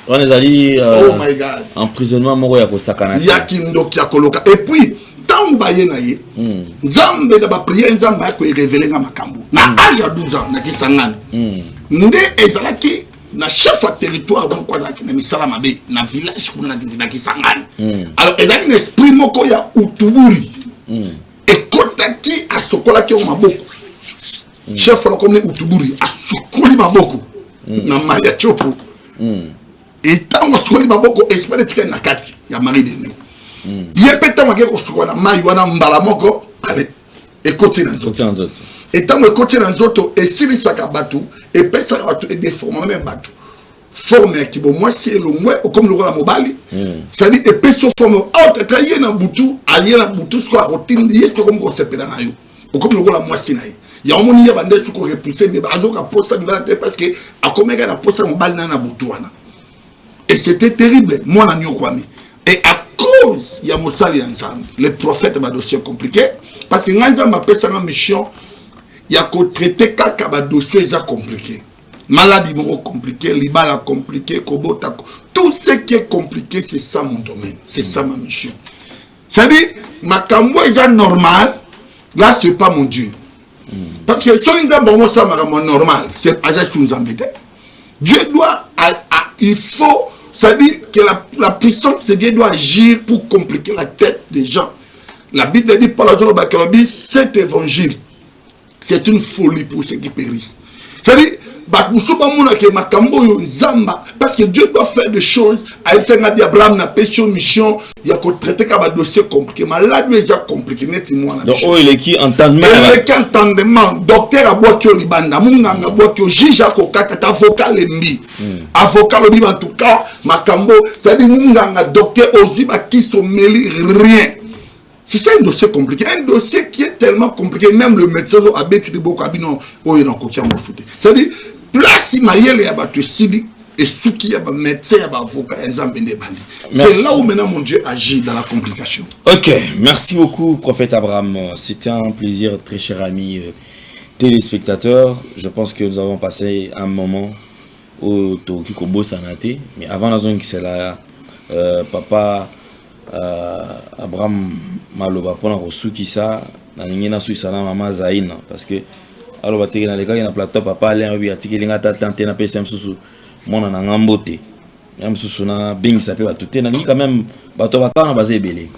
on les a dit oh my god. Emprisonnement moko ya kosakana. Ya kindoki ya koloka et puis tant baye na ye nzambe da ba prière nzambe ya ko révéler nga makambo na aya 12 ans na kisangana nde ezalaki na chef de territoire donc quoi na misala mabe na village kuna na kisangana alors ezalaki na esprit moko ya utuburi et kotaki asokola ki o maboko chef la comme utuburi asokoli maboko na maya chopo et tant asokoli maboko esprit tika na kati ya mari de nuit yepeta make kosukola mai wana mbala moko ale ekoti na nzoto et tant ekoti na nzoto esilisaka batu epesaka batu et déforme même batu forme qui bon moi c'est le moi comme le roi mobali ça dit epeso forme haute taillé na butu allié na butu soit routine est comme concept na yo comme le roi moi c'est naï ya omoni ya bande suko repousser mais bazoka posta ngala parce que akomeka na posta mobali na butu wana et c'était terrible moi na nyokwami et à cause ya mosali ensemble les prophètes ba dossier compliqué parce que nganza ma pesa na mission ya ko traiter kaka ba dossier za compliqué maladie beaucoup compliqué libala compliqué kobota tout ce qui est compliqué c'est ça mon domaine c'est ça ma mission ça dit makambo est normal là c'est pas mon Dieu parce que si on a bon ça makambo normal c'est pas ça qui nous embête Dieu doit il faut ça dit que la puissance de Dieu doit agir pour compliquer la tête des gens. La Bible dit par la journée de cet évangile, c'est une folie pour ceux qui périssent. C'est-à-dire, parce que Dieu doit faire des choses. Abraham n'a pas une mission. Il y a qu'on traiter comme un dossier compliqué. Mais là, il est compliqué. Donc, il est qui entendement. Il est qui entendement. Docteur a boit qui libanda. Munganga boit qui juge à kokata. Avocat lembi. Avocat lembi en tout cas. Makambo. C'est-à-dire, munganga docteur oziba qui se mêle rien. C'est ça un dossier compliqué. Un dossier qui est tellement compliqué. Même le médecin a bêti de beaucoup abino. Oh, il est en coquille à foutre. C'est-à-dire, place Maïel et Abatou Sidi et Souki y a un médecin et un avocat et un c'est là où maintenant mon Dieu agit dans la complication. Ok, merci beaucoup prophète Abraham. C'était un plaisir très cher ami téléspectateurs. Je pense que nous avons passé un moment au Tokiko Sanate. Mais avant la zone qui c'est là, papa Abraham Maloba pona Souki ça, na ningina Suisana Mama Zaina parce que alors ba tiki na leka na plateau papa Alain bi atiki linga tante na pesa msusu mona na ngambote msusu na bingi sa pe ba tuté na ni quand même bato bakana bazé belé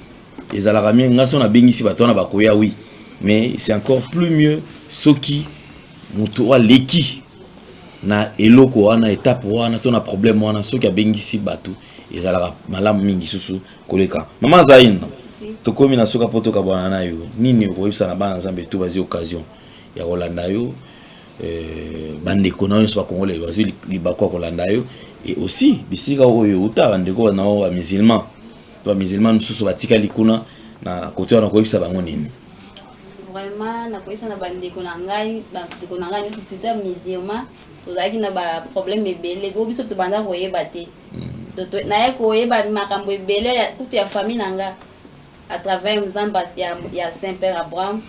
ezala ramien ngaso na bingi si bato na bakoya oui mais c'est encore plus mieux soki muto wa leki na eloko wana étape wana to na problème wana soki bingi si bato ezala malamu mingi susu koleka mama Zaina tokomi na soka poto ka bwana na yo nini ko yebisa na bana nzambe tu bazi occasion ya kolanda yo bandeko na yo so bakongole bazi libako kolanda yo et aussi bisika oyo uta bandeko na o musulman to musulman susu batika likuna na koto na ko yebisa bango nini vraiment na koyisa na bandeko na ngai to c'est musulman tozaki na ba problème ebele go biso to banda koyeba te to na ye koyeba makambo ebele ya toute ya famille nanga à travers Nzamba ya Saint-Père Abraham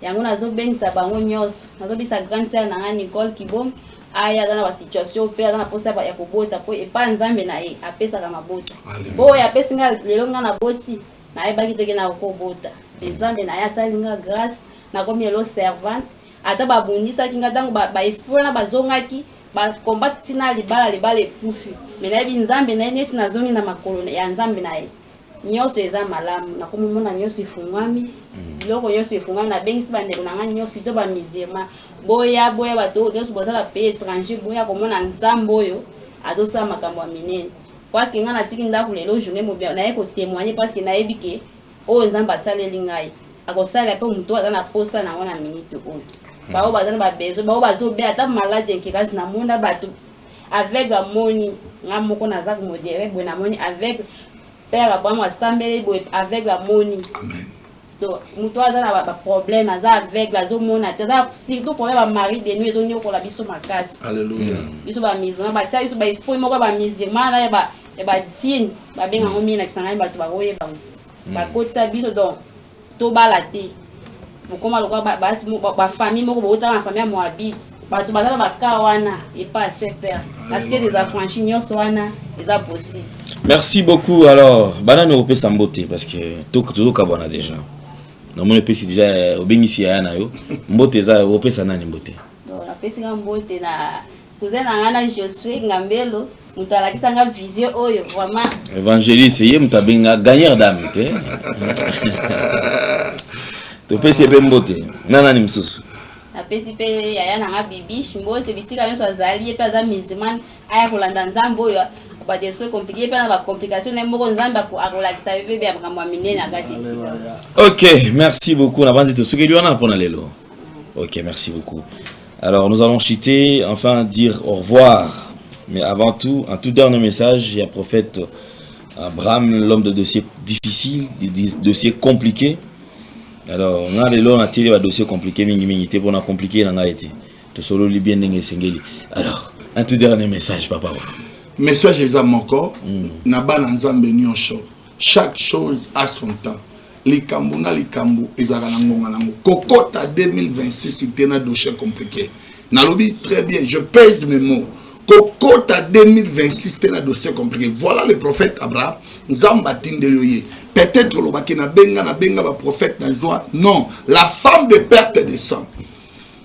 yango nazobengisa bango nyonso nazobisa grande sœur nanga Nicole Kibong aya dans la situation pe dans la posa ya kobota po epa Nzambe na ye apesa ka mabota bo ya pesa nga lelo nga na boti na ye baki teke na kobota Nzambe na ya salinga grâce na komi elo servante ata babundisa kinga tango ba espoir na bazongaki ba combat tina libala pufi mais na bi Nzambe na neti na zongi na makolo ya Nzambe na ye nyonso eza malamu na komona nyonso ifungwami biloko nyonso ifungwami na bengisi bandeko na ngani nyonso to ba misema boya bato nyonso bozala pays étranger boya komona Nzambe oyo azosala makambo ya minene parce que nga natiki ndako lelo journée mobia na ye ko témoigner parce que na yebi ke oyo nzambe asaleli ngai akosala mpe moto aza na posa nango na minute oyo bao baza na babezo bao bazobeya ata maladi enke kasi namona bato avec bamoni nga moko naza komodere boye namoni avec père abraham asambeli boye avec bamoni donc moto aza na baproblème aza avec azomona te aza surtout problème bamari de nuit ezonyokola biso makasi Alléluia. biso bamisima batia biso baesprit moko bamisima na ya badine babengango mingi na kisangani bato bakoyebango bakotisa biso donc tobala te bokoma lokola bafamille moko bokotala na famille ya moabite bato baza na baka wana epa ase père parce que des affranchis nyonso wana eza possible. Merci beaucoup. Alors banane opé sambote parce que tout kabona déjà na mon epesi déjà obengisi ya na yo mbote za opé sanani mbote donc la pesi nga mbote na cousin na ngana Josué Ngambelo mutu alakisanga vision oyo vraiment évangéliste ye mutabenga gagneur d'âme te to pesi pe mbote nana ni msusu na pesi pe yaya na nga bibi mbote bisika nyonso azali pe aza musulman aya kolanda nzambe oyo ba des choses compliquées pas na complication ne moko nzambe akolakisa bebe ya makambo minene na kati sika. OK, merci beaucoup. On avance tout ce que lui on a pour lelo. OK, merci beaucoup. Alors nous allons chuter, enfin dire au revoir. Mais avant tout, un tout dernier message, il y a prophète Abraham, l'homme de dossiers difficiles, des dossiers compliqués. Alors, on a on a tiré un dossier compliqué, mingi pour na compliqué na été. To solo li bien ndenge sengeli. Alors, un tout dernier message papa. Message est à mon corps. Na ba na nzambe nyonso. Chaque chose a son temps. Likambu na likambu ezaka na ngonga nango. Kokota 2026 c'était un dossier compliqué. Na lobi très bien, je pèse mes mots. Kokota 2026 c'était un dossier compliqué. Voilà le prophète Abraham. Nzamba tindelioye. Peut-être le baki na benga ba prophète na joie. Non, la femme de perte de sang.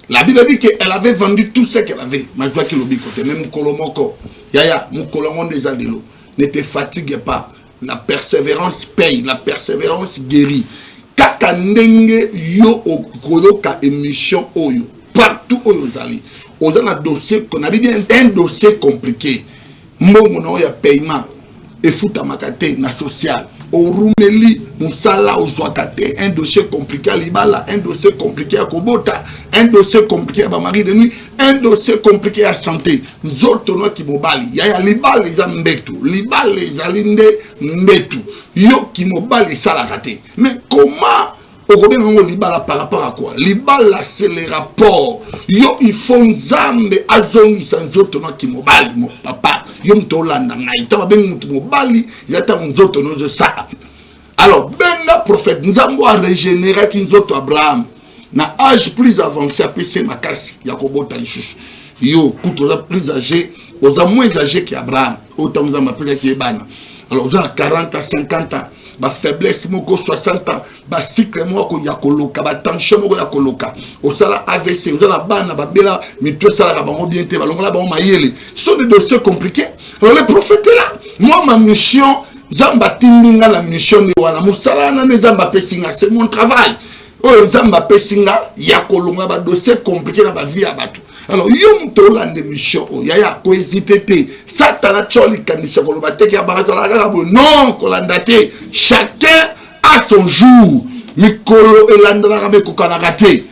La Bible dit qu'elle avait vendu tout ce qu'elle avait. Mais je vois qu'il oublie côté. Même Kolomoko. Yaya, Moukolomon des Aldelo. Ne te fatigue pas. La persévérance paye. La persévérance guérit. Kaka ndenge yo okoloka émission oyo. Partout oyo zali. Oza na dossier qu'on a bien un dossier compliqué. Mon ya paiement. Et fouta makate na social. Au Roumeli, Moussala, au Joakate, un dossier compliqué à Libala, un dossier compliqué à Kobota, un dossier compliqué à Bamari de nuit, un dossier compliqué à santé. Nous autres, qui m'obali. Yaya Libala, les ambetu. Libala, les alinde, mbetu. Yo qui m'obali, ça la raté. Mais comment au gouvernement Libala par rapport à quoi? Libala, c'est les rapports. Yo, ils font zambe, azongi, sans autres, qui m'obali, mon papa. Yom tolanda ngaita ben mutu mobali yata nzoto nozo sa. Alors benga prophète nous avons régénéré kinzoto Abraham na âge plus avancé après c'est makasi yakobota lishush. Yo kutoza plus âgé aux moins âgé qu'Abraham autant nous avons appelé qui bana. Alors aux 40 à 50 ans ba faiblesse moko 60 ans ba cycle moko yakoloka ba tension moko yakoloka osala AVC osala bana ba bela mito sala ka bango bien te balongola ba mayele. Ce sont des dossiers compliqués. Alors le prophète est là. Moi ma mission zamba tindinga la mission ni wana musala na zamba pesinga c'est mon travail. Oh zamba pesinga yakolonga ba dossier compliqué na ba vie ya bato. Alors yom tolande mission o yaya ko hésiter te satana choli kanisa ko lobate ki abazala ka bo non kolanda te chacun a son jour mikolo elanda ka be ko kanaka te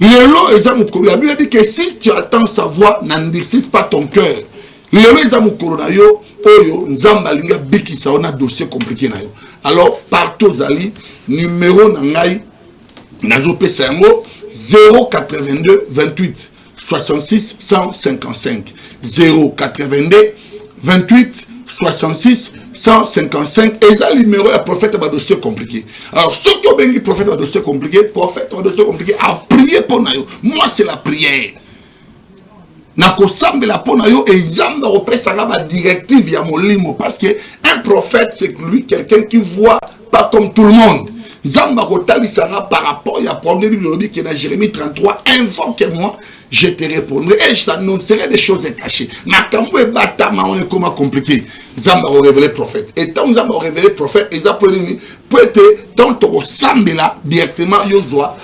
lelo ezamukolo ya dit que si tu attends sa voix n'endurcis pas ton cœur lelo ezamukolo na yo oyo nzamba linga bikisa ona dossier compliqué na yo. Alors partout zali numéro na ngai nazo pesa yango 082 28 66 155 082 28 66 155 et ça numéro est prophète à dossier compliqué. Alors ceux qui ont bien dit prophète à dossier compliqué, prophète à dossier compliqué a prié pour nous. Moi c'est la prière. Nako sambe la pour nous et zamba repère la directive ya molimo parce que un prophète c'est lui quelqu'un qui voit pas comme tout le monde. Zamba Rotali Sanga par rapport à problème biblique qui est dans Jérémie 33, invoque-moi, je te répondrai et je t'annoncerai des choses cachées. Ma kamwe batama on est comment compliqué. Zamba a révélé prophète. Et tant Zamba a révélé prophète, et ça peut être tant au sambe là directement Yozwa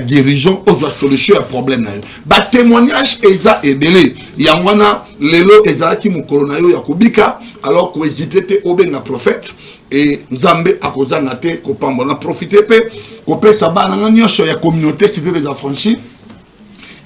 dirigeant aux solutions à problème na yo ba témoignage eza ebele yangwana lelo ezalaki mukolo na yo ya kubika alors ko hésiter te obenga prophète et Nzambe akozanga te ko pambola profiter pe ko pesa bana nyonso ya communauté cité des affranchis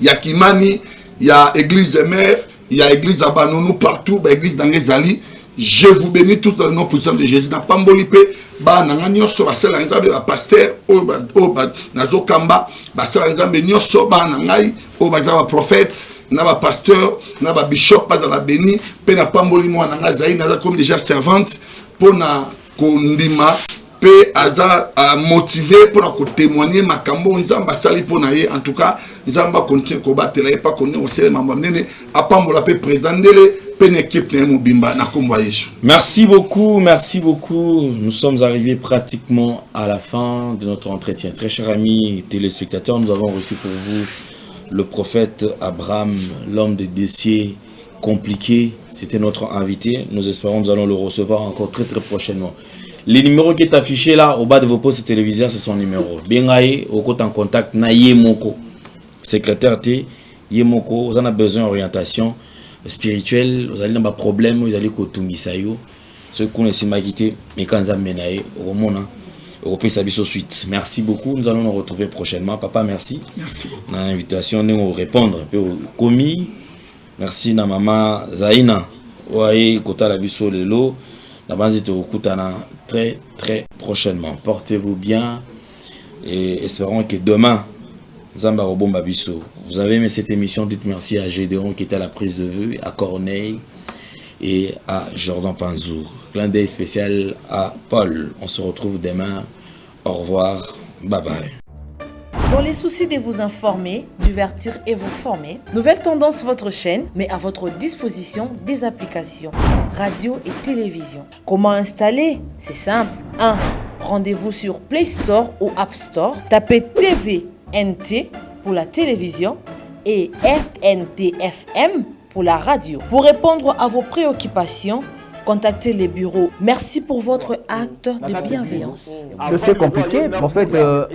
ya Kimani ya église de mère ya église Abanonou partout ba église d'Angezali. Je vous bénis tous dans le nom puissant de Jésus. N'a pas mbolipé, ba nanga nyonso ba sala nzambe ba pasteur o ba nazo kamba ba sala nzambe nyonso ba nangai o ba za prophète na ba pasteur na ba bishop ba za la béni pe na pamboli mo nanga zai na comme déjà servante pour na kondima pe aza motivé pour ko témoigner makambo nzamba sali pour na ye en tout cas nzamba continue ko batela e pas connait au ciel mamba nene apambola pe président dele. Merci beaucoup, merci beaucoup. Nous sommes arrivés pratiquement à la fin de notre entretien. Très chers amis téléspectateurs, nous avons reçu pour vous le prophète Abraham, l'homme des dossiers compliqués. C'était notre invité. Nous espérons que nous allons le recevoir encore très prochainement. Le numéro qui est affiché là au bas de vos postes téléviseurs, c'est son numéro. Bengaye, au côté en contact, na Yemoko, secrétaire T, Yemoko, vous en avez besoin d'orientation spirituel, vous allez dans un problème, vous allez kotungisayo. Ce qu'on essaie de quitter, mais quand ça mène au monde, Européen Sabiso suite. Merci beaucoup. Nous allons nous retrouver prochainement. Papa, merci. Merci beaucoup. Dans l'invitation, nous répondre un peu au commis. Merci na maman Zaina. Ouais, kota la biso lelo. La base est au Koutana très prochainement. Portez-vous bien et espérons que demain Zamba Robomba Bisso. Vous avez aimé cette émission, dites merci à Gédéon qui était à la prise de vue, à Corneille et à Jordan Panzour. Clin d'œil spécial à Paul. On se retrouve demain. Au revoir. Bye bye. Dans les soucis de vous informer, divertir et vous former, Nouvelle Tendance votre chaîne met à votre disposition des applications, radio et télévision. Comment installer? C'est simple. 1. Rendez-vous sur Play Store ou App Store. Tapez TV NT pour la télévision et RNTFM pour la radio. Pour répondre à vos préoccupations, contactez les bureaux. Merci pour votre acte de bienveillance. C'est compliqué, en fait,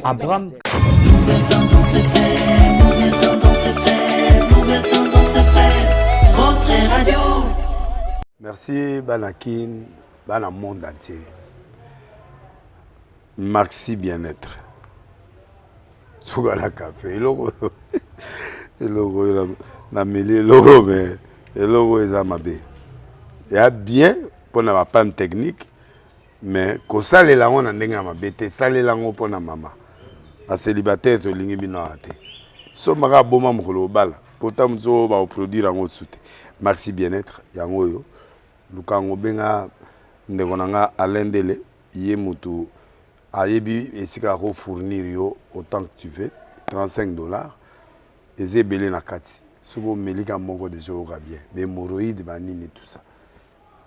Abraham... Nouvelle Tendance FM, Nouvelle Tendance FM, Nouvelle Tendance FM, votre radio. Merci Banakin, Bana monde entier. Maxi bien-être. Sougala café, logo na mêlé logo mais logo est amabé. Il y a bien pour na panne technique mais ko sale la on ndenga mabete sale la ngo pona mama. A célibataire to lingi bino ate. So maka boma mukolo bala. Pourtant mzo ba produire ngo soute. Maxi bien-être yango yo. Lukango benga ndekonanga alendele ye mutu ayebi esika ko fournir yo autant que tu veux, $35. Et c'est belé na kati. Sobo melika moko de jour bien. Mais hémorroïdes banini tout ça.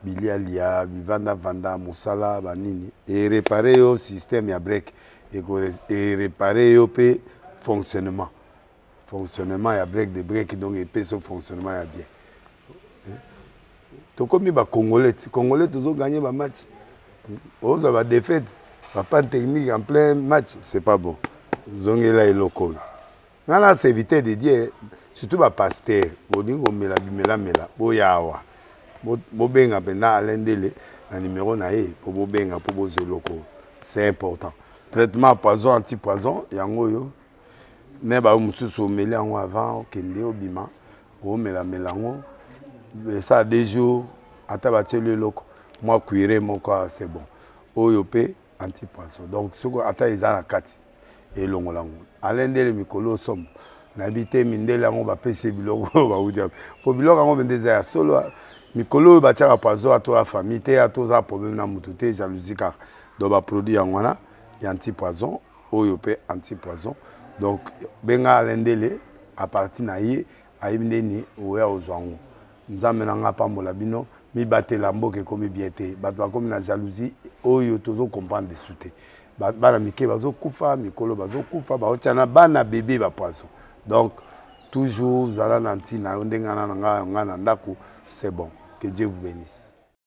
Bilialia, vanda musala banini et réparer au système ya break et réparer au pe fonctionnement. Fonctionnement ya break de break donc et pe son fonctionnement ya bien. To comme ba congolais toujours gagner ba match. On va défaite. Pas technique en plein match, c'est pas bon. Zongela et loco. Nana c'est éviter de dire surtout ba pasteur, bodingo mela boyawa. Bobenga pena alendele na numéro na e pour bobenga pour bozo loco. C'est important. Traitement poison anti-poison yango yo. Ne ba mususu meli yango avant kende obima, o melango. Ça 2 jours atabati le loco. Moi cuire mon corps c'est bon. Oyope anti-poisson. Donc, ce qu'on attend, ils ont la carte. Et l'on l'a. Alain de Mikolo somme. N'habité Mindela, on va payer Biloko. Pour Biloko, on va des solo. Mikolo, va tirer à poisson à toi, famille, à toi, problème dans moutoute, jalousie, car. Donc, va produire en wana, il y a anti-poison, oyopé anti-poison. Donc, benga Alain Dele, à partir naïe, à Ibneni, ou à Ozwango. Nous amenons pas mon labino. Mi batte lambo ke komi biete batwa komi na jalousie oyo tozo comprendre de souté bana mike bazo kufa mikolo bazo kufa ba otiana bana bébé ba poisson donc toujours zala nanti na ndenga na nga na ndako c'est bon que Dieu vous bénisse.